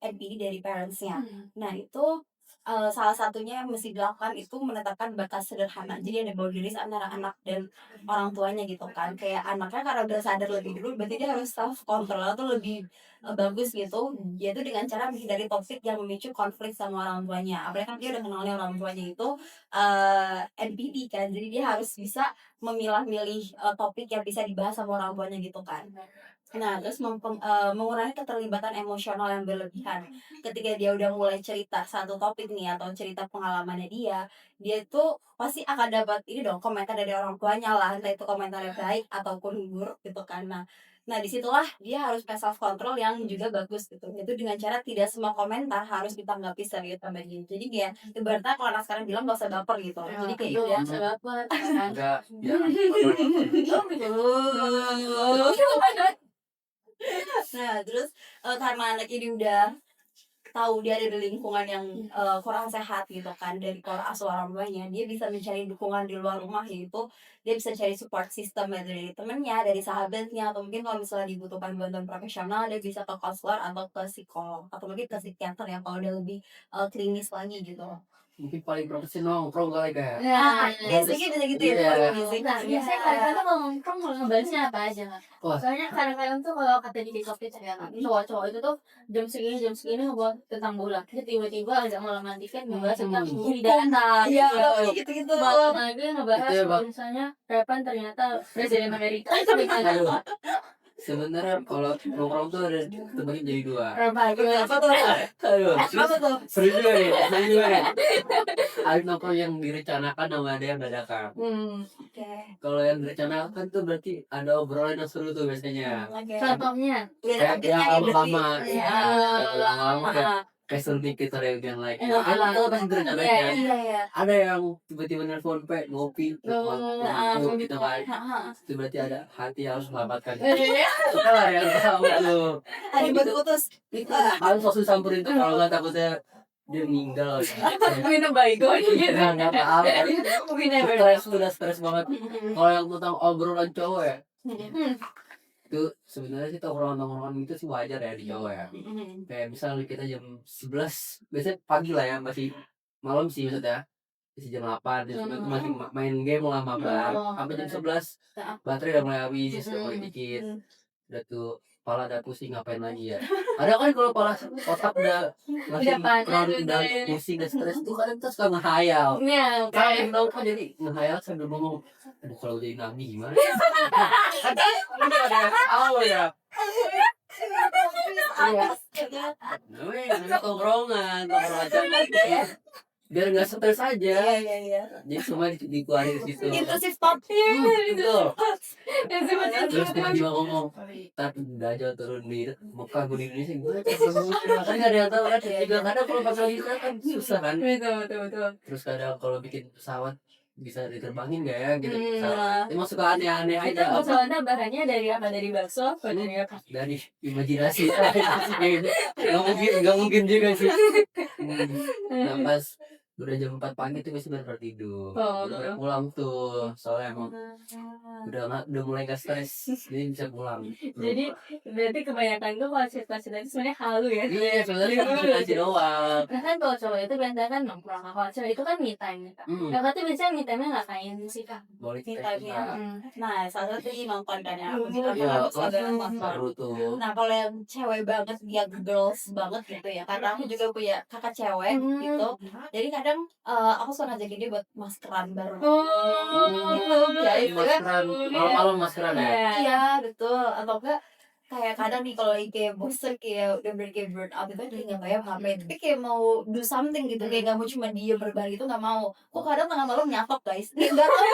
NPD dari parents-nya. Nah, itu, salah satunya yang mesti dilakukan itu menetapkan batas sederhana. Jadi ada boundaries antara anak dan orang tuanya gitu kan. Kayak anaknya karena udah sadar lebih dulu berarti dia harus self control atau lebih, bagus gitu, yaitu dengan cara menghindari topik yang memicu konflik sama orang tuanya. Apalagi kan dia udah kenalnya orang tuanya itu, NPD kan, jadi dia harus bisa memilah-milih, topik yang bisa dibahas sama orang tuanya gitu kan. Nah, terus mengurangi keterlibatan emosional yang berlebihan. Ketika dia udah mulai cerita satu topik nih atau cerita pengalamannya dia itu pasti akan dapat ini dong komentar dari orang tuanya lah, entah itu komentar yang baik ataupun buruk gitu kan. Nah disitulah dia harus punya self control yang juga bagus gitu. Itu dengan cara tidak semua komentar harus ditanggapi serius sama dia. Jadi kayak ibaratnya kalau anak sekarang bilang gak usah baper gitu. Jadi kayak Itu udah sangat banget kan. Enggak, ya. Nah, terus, karena anak ini udah tahu dia ada di lingkungan yang, kurang sehat gitu kan, dari pola asuh orang tuanya, dia bisa mencari dukungan di luar rumah, yaitu dia bisa cari support system ya dari temennya, dari sahabatnya, atau mungkin kalau misalnya dibutuhkan bantuan profesional, dia bisa ke konselor atau ke psikolog, atau mungkin ke psikiater ya kalau dia lebih, klinis lagi gitu. mungkin paling profesional nongkrong kali kayak. Biasanya bisa gitu ya. Iya. Nah, biasanya kadang-kadang kalau nongkrong mau ngebahasnya apa aja Kak? Wah. Soalnya kadang-kadang tuh kalau kata di TikTok itu ya Kak, cowok-cowok itu tuh jam segini ngebahas tentang bola. Terus tiba-tiba agak malam dikit ngebahas tentang pidana. Iya, gitu. gitu-gitu. Malam lagi ngebahas Itu ya, kalau Bang. misalnya Repan ternyata presiden Amerika. Itu gimana? Aduh. Sebenarnya kalau nongkrong tuh ada terbagi jadi 2. Apa tuh? Aduh, Apa tuh? seru juga nih, seru juga nih. Ada nongkrong yang direncanakan sama ada yang dadakan. Oke. Kalau yang direncanakan tuh berarti ada obrolan yang seru tuh biasanya. Oke. Contohnya. Kayak yang lama-lama, Iya. yang lama-lama kayak suntik kita yang like. Iya. Itu pasti direncanakan. Iya. Ada yang tiba-tiba nelfon pe ngopi, gitu kan. Itu berarti ada hati yang harus selamatkan. Kita lah yang tahu tuh. Ada buat putus. Harus langsung samperin tuh kalau nggak takutnya dia meninggal. Minum baygon gitu. Nggak tahu. We never. Stres banget. Kalau yang tentang obrolan cowok ya, itu sebenarnya sih tongkrongan itu sih wajar ya di cowok ya. Kayak misalnya kita jam 11, biasanya pagi lah ya, masih malam sih maksudnya. Masih jam 8, masih main game lah mabar. Sampai jam 11 baterai udah mulai habis, udah mulai dikit. Udah tuh kepala udah pusing, ngapain lagi ya. Ada kan kalau kepala otak udah masih panas crowded, gitu udah ya. pusing dan stres tuh kadang kita suka ngehayal. Iya, Kayak nongkrong jadi ngehayal sambil ngomong, aduh kalau jadi nabi gimana? Ada yang tahu ya. Namanya tongkrongan aja. Biar nggak stres aja. Iya. Jadi semua dikeluarin di situ. Intensif stop. Betul. Terus tiba-tiba ngomong, tapi Dajjal turun di Mekah, gue di Indonesia gimana? Makanya nggak ada yang tahu kan. Juga kadang kalau pas lagi kan susah kan. Betul. Terus kadang kalau bikin pesawat bisa diterbangin nggak ya gitu. Emang suka aneh-aneh Itu aja. soalnya bahannya dari apa? Dari bakso atau dari apa? Dari imajinasi. Nggak mungkin juga sih. Nah pas udah jam 4 pagi tuh biasanya baru tidur. Udah pulang tuh, soalnya emang udah mulai gak stres, jadi bisa pulang. Jadi berarti kebanyakan tuh kalau cerita itu sebenarnya halu ya. Iya, sebenarnya itu aja doang. Nah kan kalau cowok itu biasanya kan nongkrong, kalau cewek itu kan me time ya Kak. Kakak tuh biasanya me time-nya ngapain sih Kak? Boleh Me kita time-nya. Nah, salah satu ini nonton kan ya. Aku juga Iya, aku agak nonton. baru tuh. Nah, kalau yang cewek banget, yang girls banget gitu ya. Karena aku juga punya kakak cewek gitu. Jadi kadang aku suka ngajakin dia buat maskeran bareng. Gitu, guys. Maskeran, malam-malam maskeran ya. Iya, betul. Atau enggak kayak kadang nih kalau lagi kayak bosen kayak udah bener kayak burn out itu kayak nggak bayar HP tapi kayak mau do something gitu kayak nggak mau cuma diem berbaring itu nggak mau kok kadang tengah malam nyatok guys nggak tahu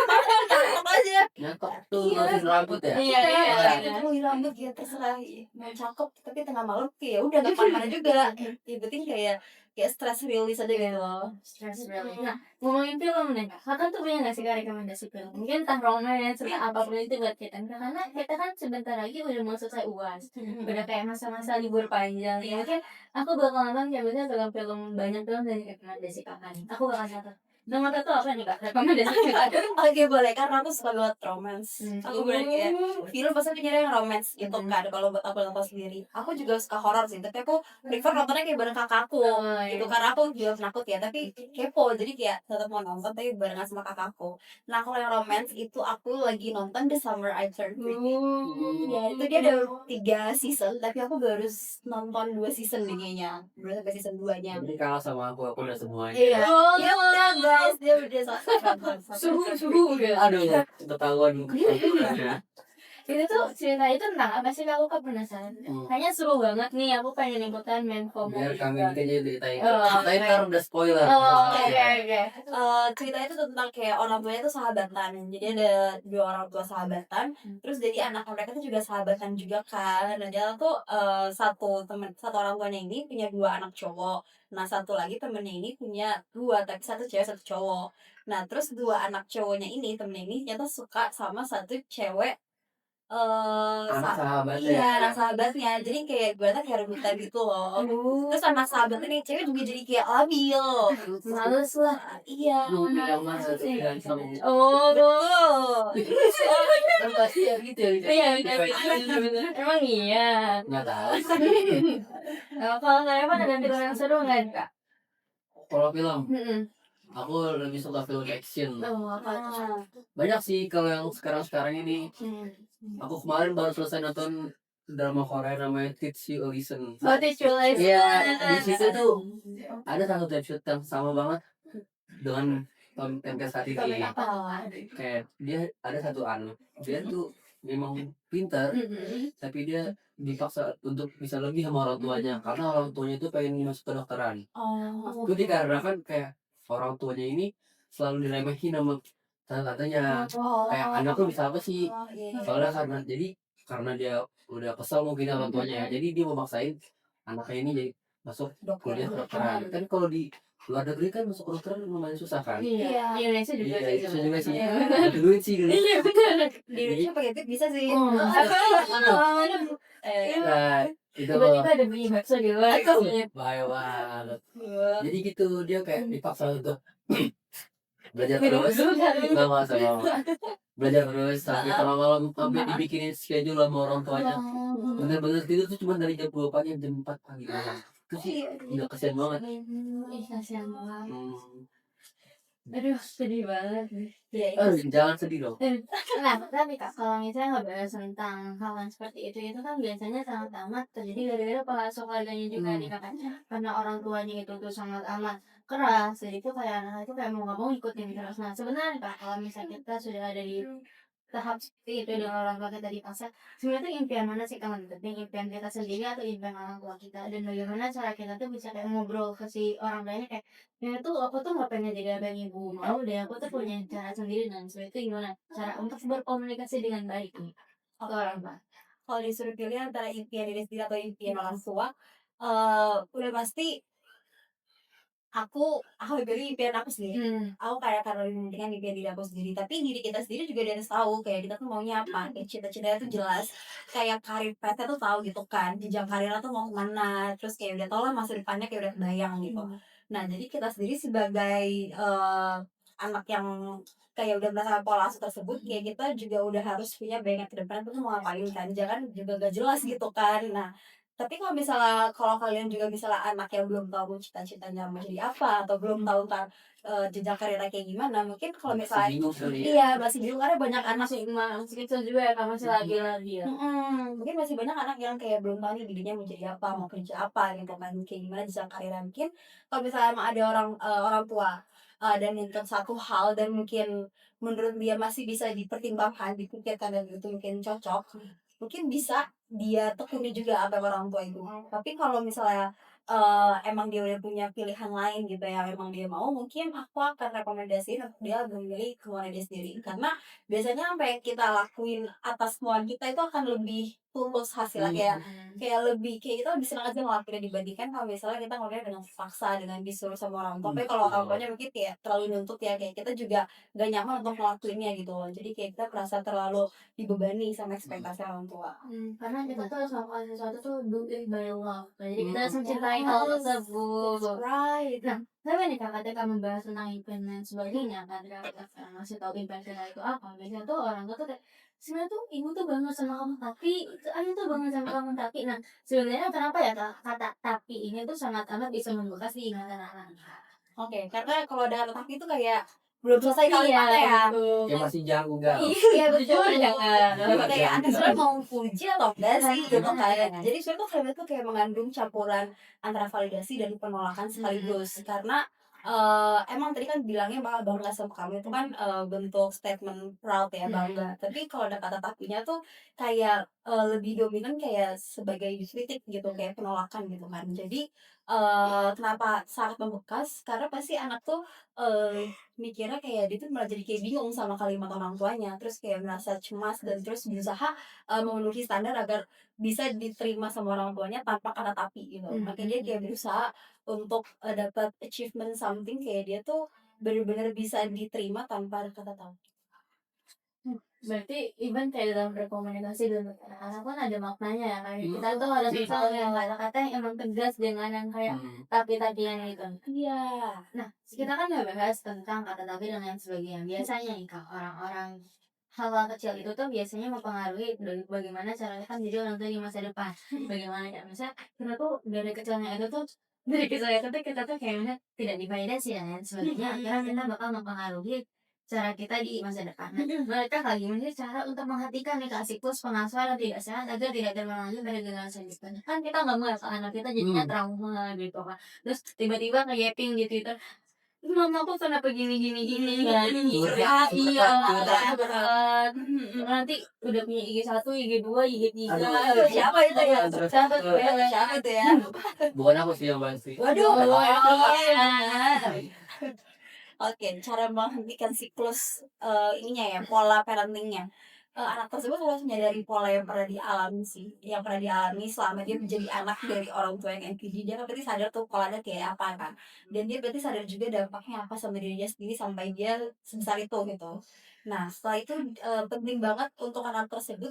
nyatok aja Nyatok tuh ngurusin rambut ya. Iya. mau rambut ya terserah mau cakep tapi tengah malam kayak udah nggak kemana juga yang penting kayak stress release aja gitu loh. Stress relief. Nah, ngomongin film nih, Kakak tuh punya nggak sih Kak rekomendasi film? Mungkin entah romance, cerita apapun itu buat kita. Karena kita kan sebentar lagi udah mau selesai UAS. Udah kayak masa-masa libur panjang. Ya mungkin aku bakal nonton kayak misalnya film banyak film dari rekomendasi Kakak nih. Aku bakal catat. Nomor satu apa nih Kak? Rekomendasi Kakak. Oke boleh karena aku suka banget romance. Aku bener kayak film pasti nyari yang romance gitu kan kalau buat aku nonton sendiri. Aku juga suka horor sih, tapi aku prefer nontonnya kayak bareng kakakku. Gitu karena aku juga penakut ya, tapi kepo jadi kayak tetap mau nonton tapi barengan sama kakakku. Nah kalau yang romance itu aku lagi nonton The Summer I Turned Pretty. Ya itu dia ada 3 season, tapi aku baru nonton 2 season nih kayaknya. Baru sampai season 2-nya. Ini kalah sama aku udah semuanya. Iya. Ya udah guys, dia udah Suhu udah. Aduh, ketahuan. Itu tuh cerita itu tentang apa sih Kak? Aku kan penasaran. Kayaknya seru banget nih, aku pengen ikutan main FOMO. Biar kami aja ceritain. Oh, Ceritain ntar udah spoiler. Oke. Ceritanya itu tentang kayak orang tuanya itu sahabatan. Jadi ada 2 orang tua sahabatan. Terus jadi anak mereka itu juga sahabatan juga kan. Nah dia tuh satu orang tuanya ini punya 2 anak cowok. Nah satu lagi temennya ini punya 2, tapi satu cewek satu cowok. Nah terus 2 anak cowoknya ini temennya ini ternyata suka sama satu cewek Anak sahabatnya. iya anak sahabatnya jadi kayak gue kayak rebutan gitu loh. Terus anak sahabatnya nih cewek juga jadi kayak labil Males lah. iya Yang mana tuh yang sama. Oh, Kan pasti ya gitu ya. iya bener. Emang iya. Nggak tahu. Kalau kalian ada film yang seru nggak Kak? Kalau film Aku lebih suka film action. Oh, apa tuh? Nah, Banyak sih kalau yang sekarang ini. Aku kemarin baru selesai nonton drama Korea namanya Teach You a Lesson. Oh, Teach You a Lesson. Iya, di situ tuh ada satu episode yang sama banget dengan Tom Tempest Hati Tapi ini. apa? Kayak dia ada satu anak, dia tuh memang pintar, tapi dia dipaksa untuk bisa lebih sama orang tuanya karena orang tuanya itu pengen masuk kedokteran. oh, Itu dikarenakan kayak orang tuanya ini selalu diremehin sama tante-tantenya. Kayak anak lu bisa apa sih? oh, iya, iya. Soalnya karena dia udah kesel mungkin sama orang tuanya ya. Jadi dia mau maksain anaknya ini jadi masuk kuliah kedokteran. Kan kalau di luar negeri kan masuk kedokteran lumayan susah kan? Iya, di Indonesia juga Iya, sih. bisa juga sih. Iya. Butuh duit sih dulu. Iya, benar. Di Indonesia pakai tip bisa sih. Oh, Nah, itu tiba-tiba ada bunyi bakso di luar. bahaya banget. Jadi gitu dia kayak dipaksa untuk belajar terus. Nggak masa belajar terus sampai tengah malam sampai dibikinin schedule sama orang tuanya. Bener-bener tidur tuh cuma dari jam 2 pagi jam 4 pagi doang. Itu sih udah kasihan banget. Ih, kasihan banget. Hmm. Aduh, sedih banget. Iya, itu Jangan sedih dong. Nah, tapi Kak, kalau misalnya ngebahas tentang hal yang seperti itu kan biasanya sangat amat terjadi gara-gara pengasuh keluarganya juga nih Kak. Karena orang tuanya itu tuh sangat amat keras, jadi itu kayak anak itu kayak mau nggak mau ngikutin terus. Nah, sebenarnya Kak, kalau misalnya kita sudah ada di tahap seperti itu dengan orang tua kita dipaksa, sebenarnya tuh impian mana sih Kak yang penting, impian kita sendiri atau impian orang tua kita, dan bagaimana cara kita tuh bisa kayak ngobrol ke si orang tuanya kayak, ya tuh aku tuh nggak pengen jadi abang ibu mau deh, aku tuh punya cara sendiri dan sebenarnya itu gimana cara untuk berkomunikasi dengan baik nih ke orang tua. kalau disuruh pilih antara impian diri sendiri atau impian orang tua, udah pasti aku pilih impian aku sendiri. Aku kayak karena mementingkan impian diri aku sendiri, tapi diri kita sendiri juga udah harus tahu kayak kita tuh maunya apa, kayak cita-citanya tuh jelas, kayak karir path-nya tuh tahu gitu kan, jenjang karirnya tuh mau kemana, terus kayak udah tau lah masa depannya kayak udah kebayang gitu. Nah jadi kita sendiri sebagai anak yang kayak udah merasakan pola asuh tersebut, kayak kita juga udah harus punya bayangan ke depan tuh mau ngapain kan, jangan juga gak jelas gitu kan. Nah tapi kalau kalian juga misalnya anak yang belum tahu cita-citanya mau jadi apa atau belum tahu entar, jenjang karirnya kayak gimana, mungkin kalau Masih misalnya bingung kali ya. iya, masih bingung karena banyak anak Masih kecil juga ya Kak, masih lagi-lagi ya. mungkin masih banyak anak yang kayak belum tahu nih dirinya mau jadi apa, mau kerja apa gitu kan, kayak gimana jenjang karirnya. Mungkin kalau misalnya emang ada orang tua, dan nuntut satu hal dan mungkin menurut dia masih bisa dipertimbangkan, dipikirkan dan itu mungkin cocok, mungkin bisa dia tekuni juga apa orang tua itu. Tapi kalau misalnya, emang dia udah punya pilihan lain gitu yang emang dia mau, mungkin aku akan rekomendasiin untuk dia memilih kemauan dia sendiri. Karena biasanya apa yang kita lakuin atas kemauan kita itu akan lebih tulus hasilnya, kayak lebih kayak kita lebih senang aja ngelakuinnya dibandingkan kalau misalnya kita ngelakuinnya dengan terpaksa, dengan disuruh sama orang tua. Tapi kalau orang tuanya mungkin kayak terlalu nuntut ya, kayak kita juga gak nyaman untuk ngelakuinnya gitu loh. Jadi kayak kita merasa terlalu dibebani sama ekspektasi orang tua. Karena kita tuh harus melakukan sesuatu tuh do it by love. Jadi kita harus mencintai hal tersebut. Right. Nah, tapi nih Kak, ketika membahas tentang impian dan sebagainya, kan ketika ngasih tahu impian kita itu apa, biasanya tuh orang tua tuh kayak, sebenarnya tuh ibu tuh banget sama kamu, tapi ayah tuh banget sama kamu, tapi nah sebenarnya kenapa ya Kak, kata tapi ini tuh sangat amat bisa membekas di ingatan anak. Oke, karena kalau ada kata tapi itu kayak belum selesai Iya, kalimatnya ya. betul. Kayak masih janggal. Iya betul Jujur jangan. kayak anda sebenarnya mau puji atau enggak sih gitu kan. Jadi sebenarnya tuh kalimat tuh kayak mengandung campuran antara validasi dan penolakan sekaligus. Karena emang tadi kan bilangnya bangga sama kamu itu kan bentuk statement proud ya, bangga. Tapi kalau ada kata tapinya tuh kayak lebih dominan kayak sebagai kritik gitu, kayak penolakan gitu kan. Jadi kenapa sangat membekas? Karena pasti anak tuh mikirnya kayak dia tuh malah jadi kayak bingung sama kalimat orang tuanya, terus kayak merasa cemas dan terus berusaha memenuhi standar agar bisa diterima sama orang tuanya tanpa kata tapi gitu. Makanya dia kayak berusaha untuk dapat achievement something, kayak dia tuh bener-bener bisa diterima tanpa ada kata tapi. Berarti even kayak dalam berkomunikasi dengan anak-anak kan ada maknanya ya kayak kita tuh harus bisa yang kata-kata yang emang tegas dengan yang kayak tapi-tapian itu. Iya. Nah, kita kan udah bahas tentang kata tapi dan lain sebagainya. Biasanya nih Kak, orang-orang hal-hal kecil itu tuh biasanya mempengaruhi dari bagaimana cara kita menjadi orang tua di masa depan. Bagaimana ya, misalnya kita tuh dari kecilnya itu tuh dari kisah itu tuh kita tuh kayaknya tidak divalidasi ya kan sebenarnya akhirnya kita bakal mempengaruhi cara kita di masa depan. Mereka kayak gimana sih cara untuk menghentikan nih Kak siklus pengasuhan yang tidak sehat agar tidak terulang lagi pada generasi selanjutnya. Kan kita nggak mau ya Kak, anak kita jadinya Hmm. trauma gitu kan. Terus tiba-tiba nge-yapping di Twitter, "Mamaku kenapa gini gini gini," kan. Curhat, Iya, curhat. curhat. Nanti udah punya IG 1, IG 2, IG 3. Aduh, Siapa itu ya? terus Siapa tuh ya? Siapa itu ya? bukan aku sih yang bahas sih. Waduh. Oh, Oke. iya. Oke, cara menghentikan siklus, ininya ya, pola parenting-nya. Anak tersebut harus menyadari pola yang pernah dialami sih, yang pernah dialami selama dia menjadi anak dari orang tua yang NPD. Dia kan berarti sadar tuh polanya kayak apa kan, dan dia berarti sadar juga dampaknya apa sama diri dia sendiri sampai dia sebesar itu, gitu. Nah, setelah itu, penting banget untuk anak tersebut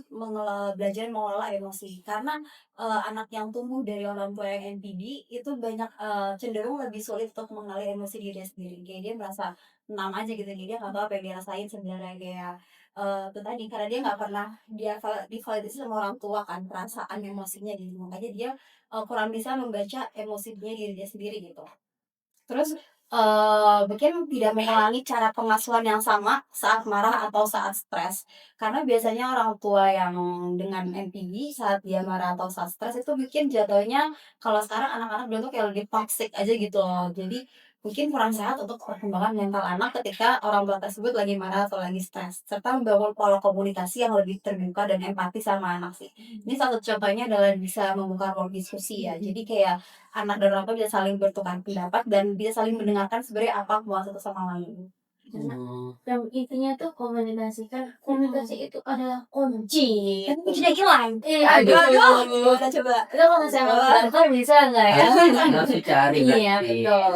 belajar mengelola emosi. Karena, anak yang tumbuh dari orang tua yang NPD itu banyak, cenderung lebih sulit untuk mengenali emosi dirinya sendiri. Kayak dia merasa tenang aja gitu, dia nggak tahu apa yang dia rasain sebenarnya kayak, itu tadi karena dia nggak pernah divalidasi sama orang tua kan perasaan emosinya gitu. Makanya dia, kurang bisa membaca emosinya diri dia sendiri gitu. Terus, mungkin tidak mengulangi cara pengasuhan yang sama saat marah atau saat stres. Karena biasanya orang tua yang dengan NPD saat dia marah atau saat stres itu bikin jatuhnya kalau sekarang anak-anak dulu tuh kayak lebih toxic aja gitu loh. Jadi mungkin kurang sehat untuk perkembangan mental anak ketika orang tua tersebut lagi marah atau lagi stres. Serta membangun pola komunikasi yang lebih terbuka dan empati sama anak sih. Ini satu contohnya adalah bisa membuka ruang diskusi ya. Jadi kayak anak dan orang tua bisa saling bertukar pendapat dan bisa saling mendengarkan sebenarnya apa mau satu sama lain. Karena Hmm. yang intinya tuh komunikasi kan komunikasi itu adalah kunci. Kan kuncinya hilang. Aduh. Gimana coba? Itu kalau saya mau berantem bisa nggak ya? Harus dicari Iya berarti. betul.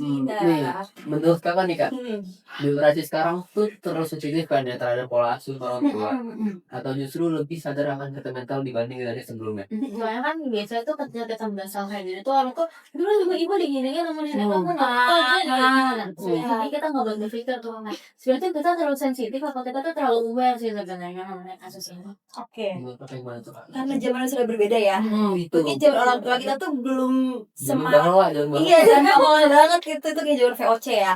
Nih, menurut kakak nih kak, Hmm. generasi sekarang tuh terus sensitif kan ya terhadap pola asuh orang tua, atau justru lebih sadar akan kesehatan mental dibanding dari sebelumnya? Soalnya kan biasanya tuh ketika kita berasal kayak gitu tuh orang tuh dulu juga ibu diginiin sama nenek kamu apa gimana. Jadi kita nggak boleh berpikir tuh nah sebenarnya tuh kita terlalu sensitif atau kita tuh terlalu aware sih sebenarnya mengenai kasus ini. Oke. Menurut kakak gimana tuh kak? Karena zamannya sudah berbeda ya. Itu. Mungkin zaman orang tua kita tuh belum Jangan semangat. bawa, jangan bawa. Iya, zaman awal banget gitu itu kayak zaman VOC ya.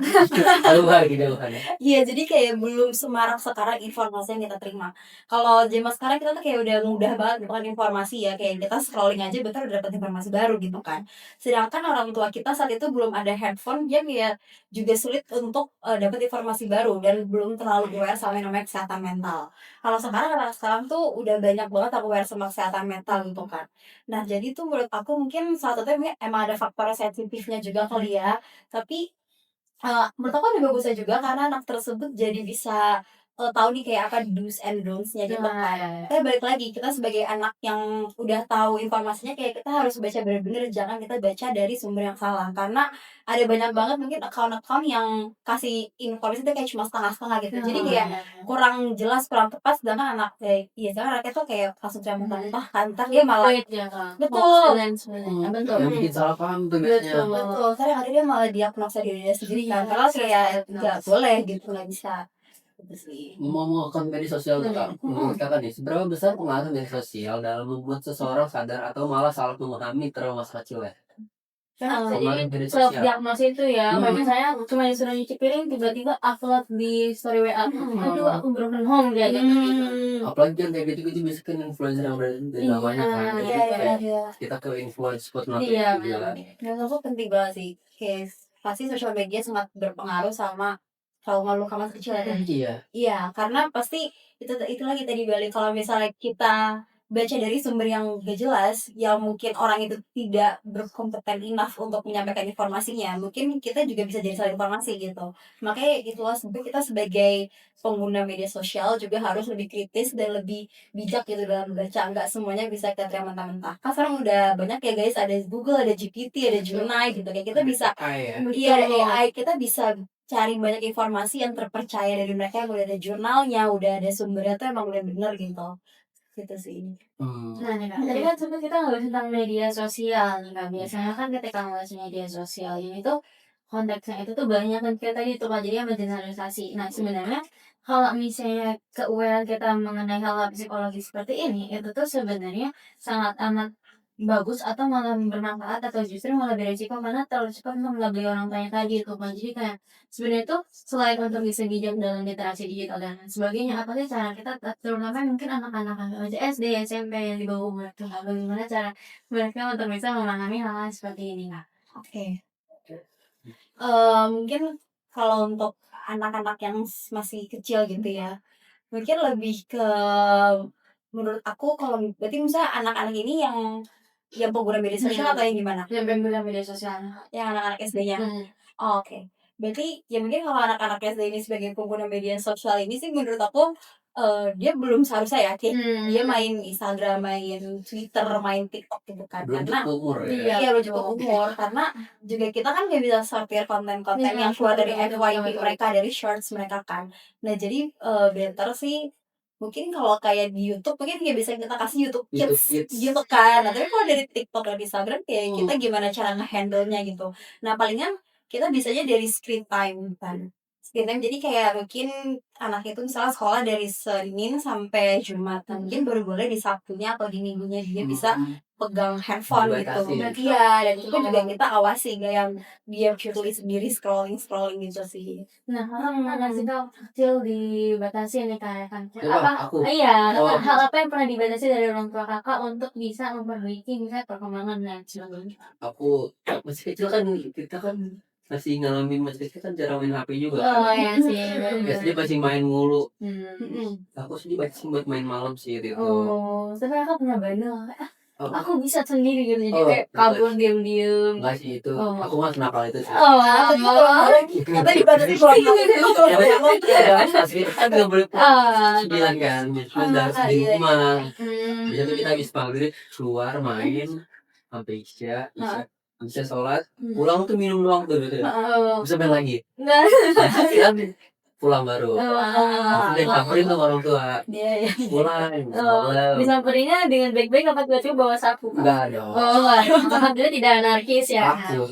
Jauhan ya. Iya, jadi kayak belum semarak sekarang informasi yang kita terima. Kalau zaman sekarang kita tuh kayak udah mudah banget dapat informasi ya, kayak kita scrolling aja bentar udah dapat informasi baru gitu kan. Sedangkan orang tua kita saat itu belum ada handphone, dia kayak juga sulit untuk dapat informasi baru dan belum terlalu aware sama yang namanya kesehatan mental. Kalau sekarang anak sekarang tuh udah banyak banget aware sama kesehatan mental gitu kan. Nah, jadi tuh menurut aku mungkin salah satunya emang ada faktor sensitifnya juga kali ya. Tapi menurut aku ada bagusnya juga karena anak tersebut jadi bisa, tahu nih kayak apa do's and don'ts-nya gitu kan. Tapi balik lagi, kita sebagai anak yang udah tahu informasinya kayak kita harus baca bener-bener, jangan kita baca dari sumber yang salah. Karena ada banyak banget mungkin account-account yang kasih informasi itu kayak cuma setengah-setengah gitu. Jadi kayak kurang jelas, kurang tepat sedangkan sedangkan anaknya tuh kayak langsung teriak mentah-mentah kan, entar dia malah Wait ya Kak. betul. Betul. Yang bikin salah paham tuh biasanya. Betul, kadang ada dia malah diagnosa diri dia sendiri kan, padahal kayak nggak boleh gitu, nggak bisa, gitu sih. Ngomong akan media sosial tuh kak, menurut kakak nih, seberapa besar pengaruh media sosial dalam membuat seseorang sadar atau malah salah memahami trauma masa kecil ya? Jadi Pengaruh media self sosial. diagnosis itu ya, kayak saya cuma disuruh nyuci piring tiba-tiba upload di story WA. Aduh aku broken home kayak gitu. Apalagi kan kayak gitu-gitu bisa kan influencer yang udah namanya kan. Jadi Iya, iya, kayak iya. kita ke influence buat Iya, ngelakuin juga. Menurut aku penting banget sih, kayak pasti sosial media sangat berpengaruh sama trauma luka masa kecil ya kan? Iya. Iya, karena pasti itu lagi tadi balik kalau misalnya kita baca dari sumber yang gak jelas, yang mungkin orang itu tidak berkompeten enough untuk menyampaikan informasinya, mungkin kita juga bisa jadi salah informasi gitu. Makanya itulah sebenarnya kita sebagai pengguna media sosial juga harus lebih kritis dan lebih bijak gitu dalam membaca, nggak semuanya bisa kita terima mentah-mentah. Kan sekarang udah banyak ya guys, ada Google, ada GPT, ada Gemini gitu, kayak kita bisa ya. iya ada AI, kita bisa cari banyak informasi yang terpercaya dari mereka yang udah ada jurnalnya, udah ada sumbernya tuh emang udah bener gitu. Gitu sih. Nah nih Kak, tadi kan sempat kita ngebahas tentang media sosial nih Kak. Biasanya kan ketika ngebahas media sosial ini tuh konteksnya itu tuh banyak kan kayak tadi tuh Kak, jadi mengeneralisasi. Nah sebenarnya kalau misalnya ke-aware kita mengenai hal-hal psikologis seperti ini, itu tuh sebenarnya sangat amat bagus atau malah bermanfaat atau justru malah beresiko karena terlalu cepat untuk melabeli orang tuanya tadi itu kan. Jadi kayak sebenarnya itu selain untuk bisa bijak dalam literasi digital dan lain sebagainya, apa sih cara kita terutama mungkin anak-anak SD, SMP yang di bawah umur tuh, bagaimana cara mereka untuk bisa memahami hal-hal seperti ini, Kak? Oke. Mungkin kalau untuk anak-anak yang masih kecil gitu ya, mungkin lebih ke menurut aku kalau berarti misalnya anak-anak ini yang pengguna media sosial atau yang gimana? Yang pengguna media sosial. Yang anak-anak SD-nya? Oh, oke. Berarti ya mungkin kalau anak-anak SD ini sebagai pengguna media sosial ini sih menurut aku dia belum seharusnya ya kayak dia main Instagram, main Twitter, main TikTok gitu kan. Belum Karena cukup umur ya. iya belum cukup umur karena juga kita kan nggak bisa sortir konten-konten yang keluar dari FYP mereka, dari shorts mereka kan. Nah jadi better sih mungkin kalau kayak di YouTube mungkin ya bisa kita kasih YouTube YouTube Kids Kids. gitu kan. Nah tapi kalau dari TikTok dan Instagram kayak kita gimana cara nge-handle-nya gitu. Nah palingan kita bisanya dari screen time kan. Screen time jadi kayak mungkin anak itu misalnya sekolah dari Senin sampai Jumat. Nah, mungkin baru boleh di Sabtunya atau di Minggunya dia bisa pegang handphone gitu. Dibatasi. Iya, dan itu juga kita awasi gak yang dia purely sendiri scrolling gitu sih. Nah, mana sih Kak kecil dibatasi nih Kak kan? Coba Apa? aku. Iya, Oh. hal apa yang pernah dibatasi dari orang tua Kakak untuk bisa memperbaiki misalnya perkembangan dan sebagainya? Aku masih kecil kan kita kan masih ngalamin masih kecil kan jarang main HP juga. Oh iya sih. Biasanya masih main mulu. Hmm. Aku sih dibatasi buat main malam sih itu. Oh, tapi Kakak pernah bandel. Oh, Aku bisa sendiri gitu jadi Oh, kayak kabur diem-diem. enggak sih itu. Oh. Aku nggak nakal itu sih. Oh, Kata dibatasi pulang Ya, asli kan nggak boleh Ah, 9 kan, 9 harus di iya, rumah. hmm. Biasanya kita habis maghrib keluar main sampai isya sholat, pulang tuh minum doang tuh gitu. Oh. Bisa main lagi. Nah. Kan pulang baru. Oh. Langsung samperin tuh orang tua. Iya. Pulang. Oh, Belum. disamperinnya dengan baik-baik apa tiba-tiba bawa sapu? Enggak dong. Oh, alhamdulillah tidak anarkis ya. Aku.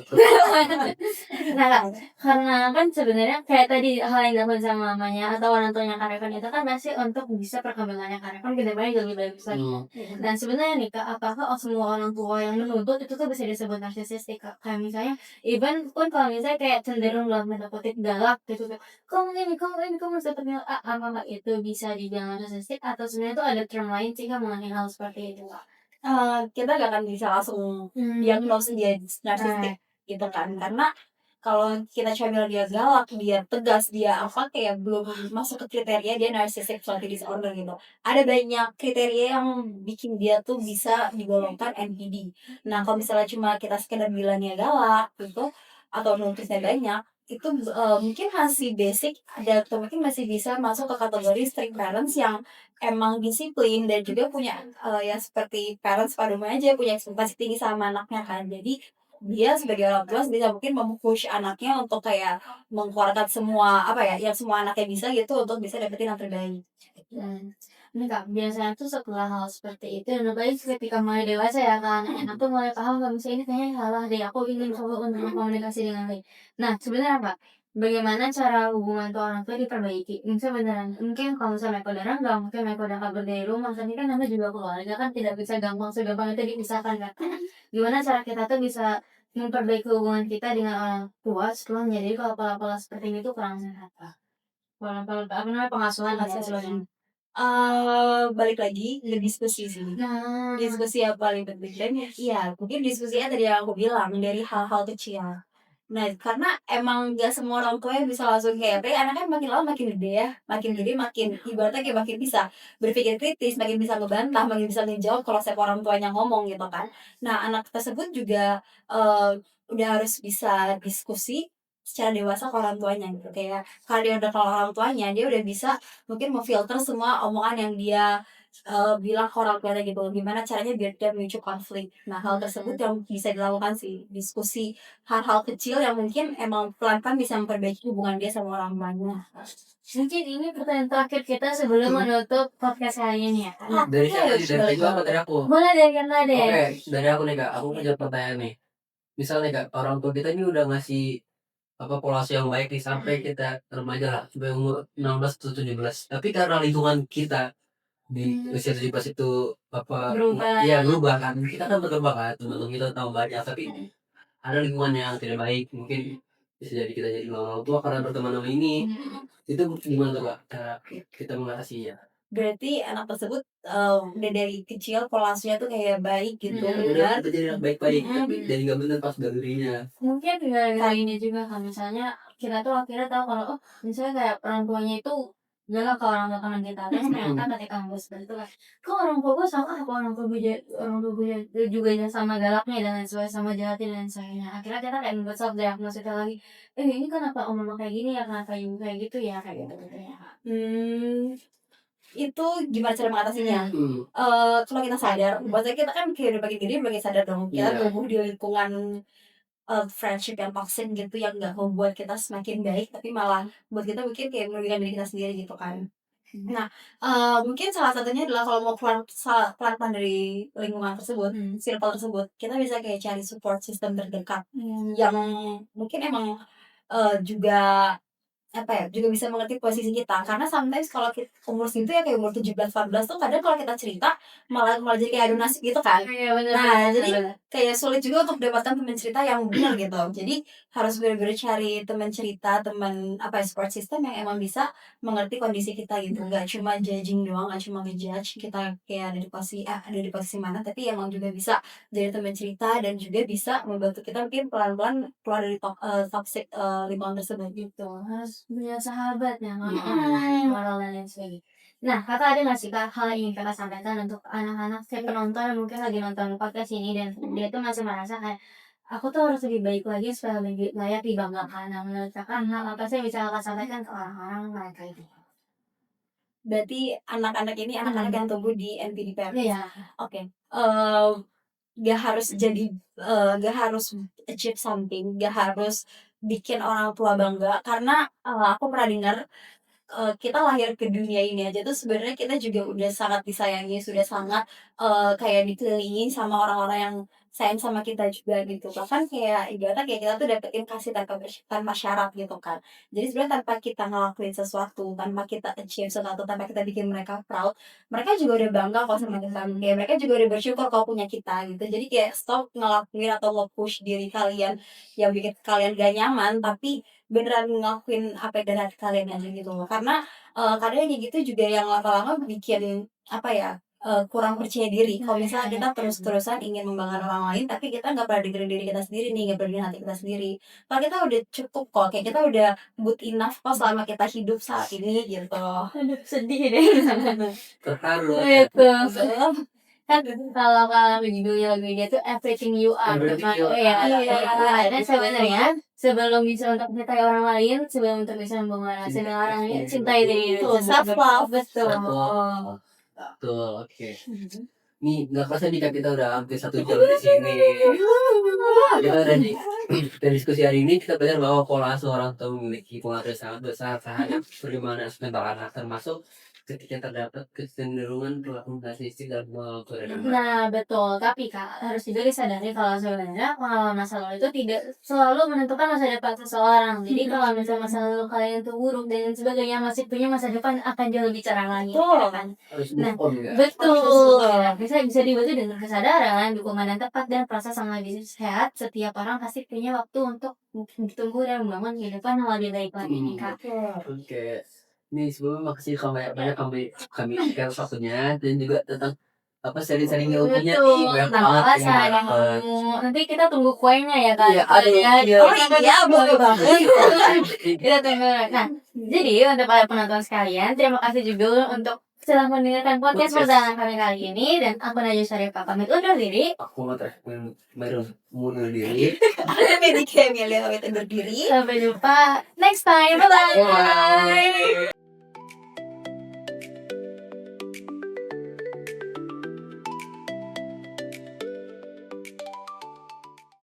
Nah, karena kan sebenarnya kayak tadi hal yang dilakukan sama mamanya atau orang tuanya Karevan itu kan masih untuk bisa perkembangannya Karevan benar-benar jadi lebih bagus lagi. Dan sebenarnya nih Kak, apakah semua orang tua yang menuntut itu tuh bisa disebut narsisistik Kak? Kayak misalnya, even pun kalau misalnya kayak cenderung dalam tanda kutip galak gitu, kamu ini, kamu harus dapat nilai A, apakah itu bisa dibilang narsistik atau sebenarnya itu ada term lain sih Kak mengenai hal seperti itu Kak? Kita gak akan bisa langsung diagnosis dia narsistik gitu kan karena kalau kita coba bilang dia galak, dia tegas, dia apa kayak belum masuk ke kriteria dia narcissistic personality disorder gitu. Ada banyak kriteria yang bikin dia tuh bisa digolongkan NPD. Nah kalau misalnya cuma kita sekedar bilangnya galak gitu atau nuntutnya banyak itu mungkin masih basic ada atau mungkin masih bisa masuk ke kategori strict parents yang emang disiplin dan juga punya ya seperti parents pada umumnya aja punya ekspektasi tinggi sama anaknya kan jadi dia sebagai orang tua bisa mungkin mempush anaknya untuk kayak mengeluarkan semua apa ya yang semua anaknya bisa gitu untuk bisa dapetin yang terbaik. Ini Kak, biasanya tuh setelah hal seperti itu dan apalagi ketika mulai dewasa ya kan, anak tuh mulai paham kalau misalnya ini kayaknya salah deh, aku ingin coba untuk komunikasi dengan baik. Nah, sebenarnya Pak, bagaimana cara hubungan tuh orang tua diperbaiki? Misalnya beneran, mungkin kalau misalnya mereka udah renggang, mungkin mereka udah kabur dari rumah, tapi kan namanya juga keluarga kan tidak bisa segampang itu dipisahkan kan. Gimana cara kita tuh bisa memperbaiki hubungan kita dengan orang tua setelah menjadi kalau pola-pola seperti ini tuh kurang sehat Pak? Pola-pola apa namanya pengasuhan dan sebagainya. Balik lagi ke diskusi sih. Nah, Diskusi yang paling penting dan iya mungkin diskusinya tadi yang aku bilang dari hal-hal kecil. Nah karena emang gak semua orang tua yang bisa langsung kayak anaknya makin lama makin gede ya makin gede makin ibaratnya kayak makin bisa berpikir kritis makin bisa ngebantah makin bisa ngejawab kalau setiap orang tuanya ngomong gitu kan. Nah anak tersebut juga udah harus bisa diskusi secara dewasa ke orang tuanya gitu kayak kalau dia udah kalau orang tuanya dia udah bisa mungkin memfilter semua omongan yang dia bilang ke orang tuanya gitu gimana caranya biar dia memicu konflik. Nah hal tersebut yang bisa dilakukan sih diskusi hal-hal kecil yang mungkin emang pelan-pelan bisa memperbaiki hubungan dia sama orang tuanya. mungkin ini pertanyaan terakhir kita sebelum menutup podcast kali ini ya. Kak. Dari siapa nih? Dari Kak apa dari aku? Boleh dari Kak deh. Oke, dari aku nih Kak. Aku punya pertanyaan nih. Misalnya Kak, orang tua kita ini udah ngasih apa pola asuh yang baik nih sampai kita remaja lah, sampai umur 16 atau 17. Tapi karena lingkungan kita di usia 17 itu apa Berubah. ya berubah kan, kita kan berkembang kan, teman-teman kita tahu banyak, tapi ada lingkungan yang tidak baik, mungkin bisa jadi kita jadi orang tua karena berteman sama ini. Itu gimana tuh Kak cara kita mengatasinya? Berarti anak tersebut, udah dari kecil pola asuhnya tuh kayak baik gitu, Mhm. Udah benar. kita jadi anak baik-baik, tapi Mhm. jadi nggak bener pas dirinya. Mungkin gara-gara ini juga kan, misalnya kita tuh akhirnya tahu kalau oh misalnya kayak orang tuanya itu galak ke orang tua teman kita, terus ternyata ketika ngomong seperti itu kan, kok orang tua gue sama apa orang tua gue orang tua gue juga sama galaknya dan lain sebagainya, sama jahatnya dan lain sebagainya. Akhirnya kita kayak membuat self diagnosis kita lagi, ini kenapa om mama kayak gini ya, kenapa ibu kayak gitu ya, kayak gitu gitu ya. Itu gimana cara mengatasinya? Hmm, Kalau kita sadar, maksudnya kita kan kayak udah bagi diri bagi sadar dong, kita iya. tumbuh di lingkungan, friendship yang toxic gitu yang nggak membuat kita semakin baik, tapi malah buat kita mungkin kayak merugikan diri kita sendiri gitu kan. Nah, mungkin salah satunya adalah kalau mau keluar pelan-pelan dari lingkungan tersebut, circle tersebut, kita bisa kayak cari support system terdekat yang mungkin emang, juga apa ya, juga bisa mengerti posisi kita. Karena sometimes kalau umur segitu ya kayak umur 17, 14 tuh kadang kalau kita cerita malah malah jadi kayak adu nasib gitu kan. Iya bener Nah, bener jadi bener. kayak sulit juga untuk mendapatkan teman cerita yang benar gitu. Jadi harus benar-benar cari teman cerita, teman apa ya, support system yang emang bisa mengerti kondisi kita gitu. Nggak cuma judging doang, nggak cuma ngejudge kita kayak ada di posisi mana, tapi emang juga bisa jadi teman cerita dan juga bisa membantu kita mungkin pelan-pelan keluar dari toxic, lingkungan tersebut. Gitu, harus punya sahabat ya, nggak Mhm. moral dan lain sebagainya. Nah, Kakak ada nggak sih Kak, hal yang ingin Kakak sampaikan untuk anak-anak kayak penonton yang mungkin lagi nonton podcast ini dan dia tuh masih merasa kayak, "Aku tuh harus lebih baik lagi supaya lebih layak dibanggakan." Nah, menurut Kakak, hal apa sih yang bisa Kakak sampaikan ke orang-orang mereka itu? Berarti anak-anak ini anak-anak yang tumbuh di NPD Paris. Iya. Oke, nggak harus jadi, nggak harus achieve something, nggak harus bikin orang tua bangga karena, aku pernah dengar, kita lahir ke dunia ini aja tuh sebenarnya kita juga udah sangat disayangi, sudah sangat, kayak dikelilingi sama orang-orang yang sayang sama kita juga gitu. Bahkan kayak ibaratnya kayak kita tuh dapetin kasih tanpa syarat gitu kan. Jadi sebenarnya tanpa kita ngelakuin sesuatu, tanpa kita achieve sesuatu, tanpa kita bikin mereka proud, mereka juga udah bangga kok sama kita. Kayak mereka juga udah bersyukur kalau punya kita gitu. Jadi kayak stop ngelakuin atau nge-push diri kalian yang bikin kalian gak nyaman, tapi beneran ngelakuin apa yang dari hati kalian aja gitu loh. Karena, kadang kayak gitu juga yang lama-lama bikin apa ya, kurang percaya diri. Kalau misalnya kita terus-terusan ingin membanggakan orang lain, tapi kita nggak pernah dengerin diri kita sendiri nih, nggak pernah dengerin hati kita sendiri. Kalau kita udah cukup kok, kayak kita udah good enough kok selama kita hidup saat ini gitu. Aduh, sedih deh. Terharu. Gitu. Kan kalau judulnya lagunya tuh Everything You Are. Everything You Iya, Are. iya. Dan sebenarnya sebelum bisa untuk mencintai orang lain, sebelum untuk bisa menguasai orang lain, cintai diri Betul, sendiri. self love, betul. Betul, oke. Nih nggak kerasa nih Kak, kita udah hampir 1 jam di sini. Kita udah dari diskusi hari ini kita belajar bahwa pola asuh orang tua memiliki pengaruh sangat besar terhadap bagaimana mental anak, termasuk ketika terdapat kecenderungan perilaku narsistik dalam pengaruh anak. Nah, betul. Tapi Kak, harus juga disadari kalau sebenarnya pengalaman masa lalu itu tidak selalu menentukan masa depan seseorang. Jadi kalau misalnya masa lalu kalian tuh buruk dan sebagainya, masih punya masa depan akan jauh lebih cerah lagi. Betul. Ya kan? Harus Nah, move on ya. betul. Ya, bisa dibantu dengan kesadaran, dukungan yang tepat dan proses yang lebih sehat. Setiap orang pasti punya waktu untuk bertumbuh dan membangun kehidupan yang lebih baik lagi nih Kak. Oke. Nih sebelumnya makasih banyak kami share waktunya dan juga tentang apa sharing-sharing ilmunya nih Betul, banyak nah banget Kakak yang sharing dapet. ilmu. Nanti kita tunggu kuenya ya Kak. Iya, ada ya. Oh iya, boleh banget. Kita tunggu. Nah, jadi untuk para penonton sekalian, terima kasih juga untuk telah mendengarkan podcast perdana kami kali ini, dan aku Najwa Syarifah pamit undur diri. Aku mau mundur diri. Jadi kayak milih pamit undur diri. Sampai jumpa next time. Bye bye. Bye.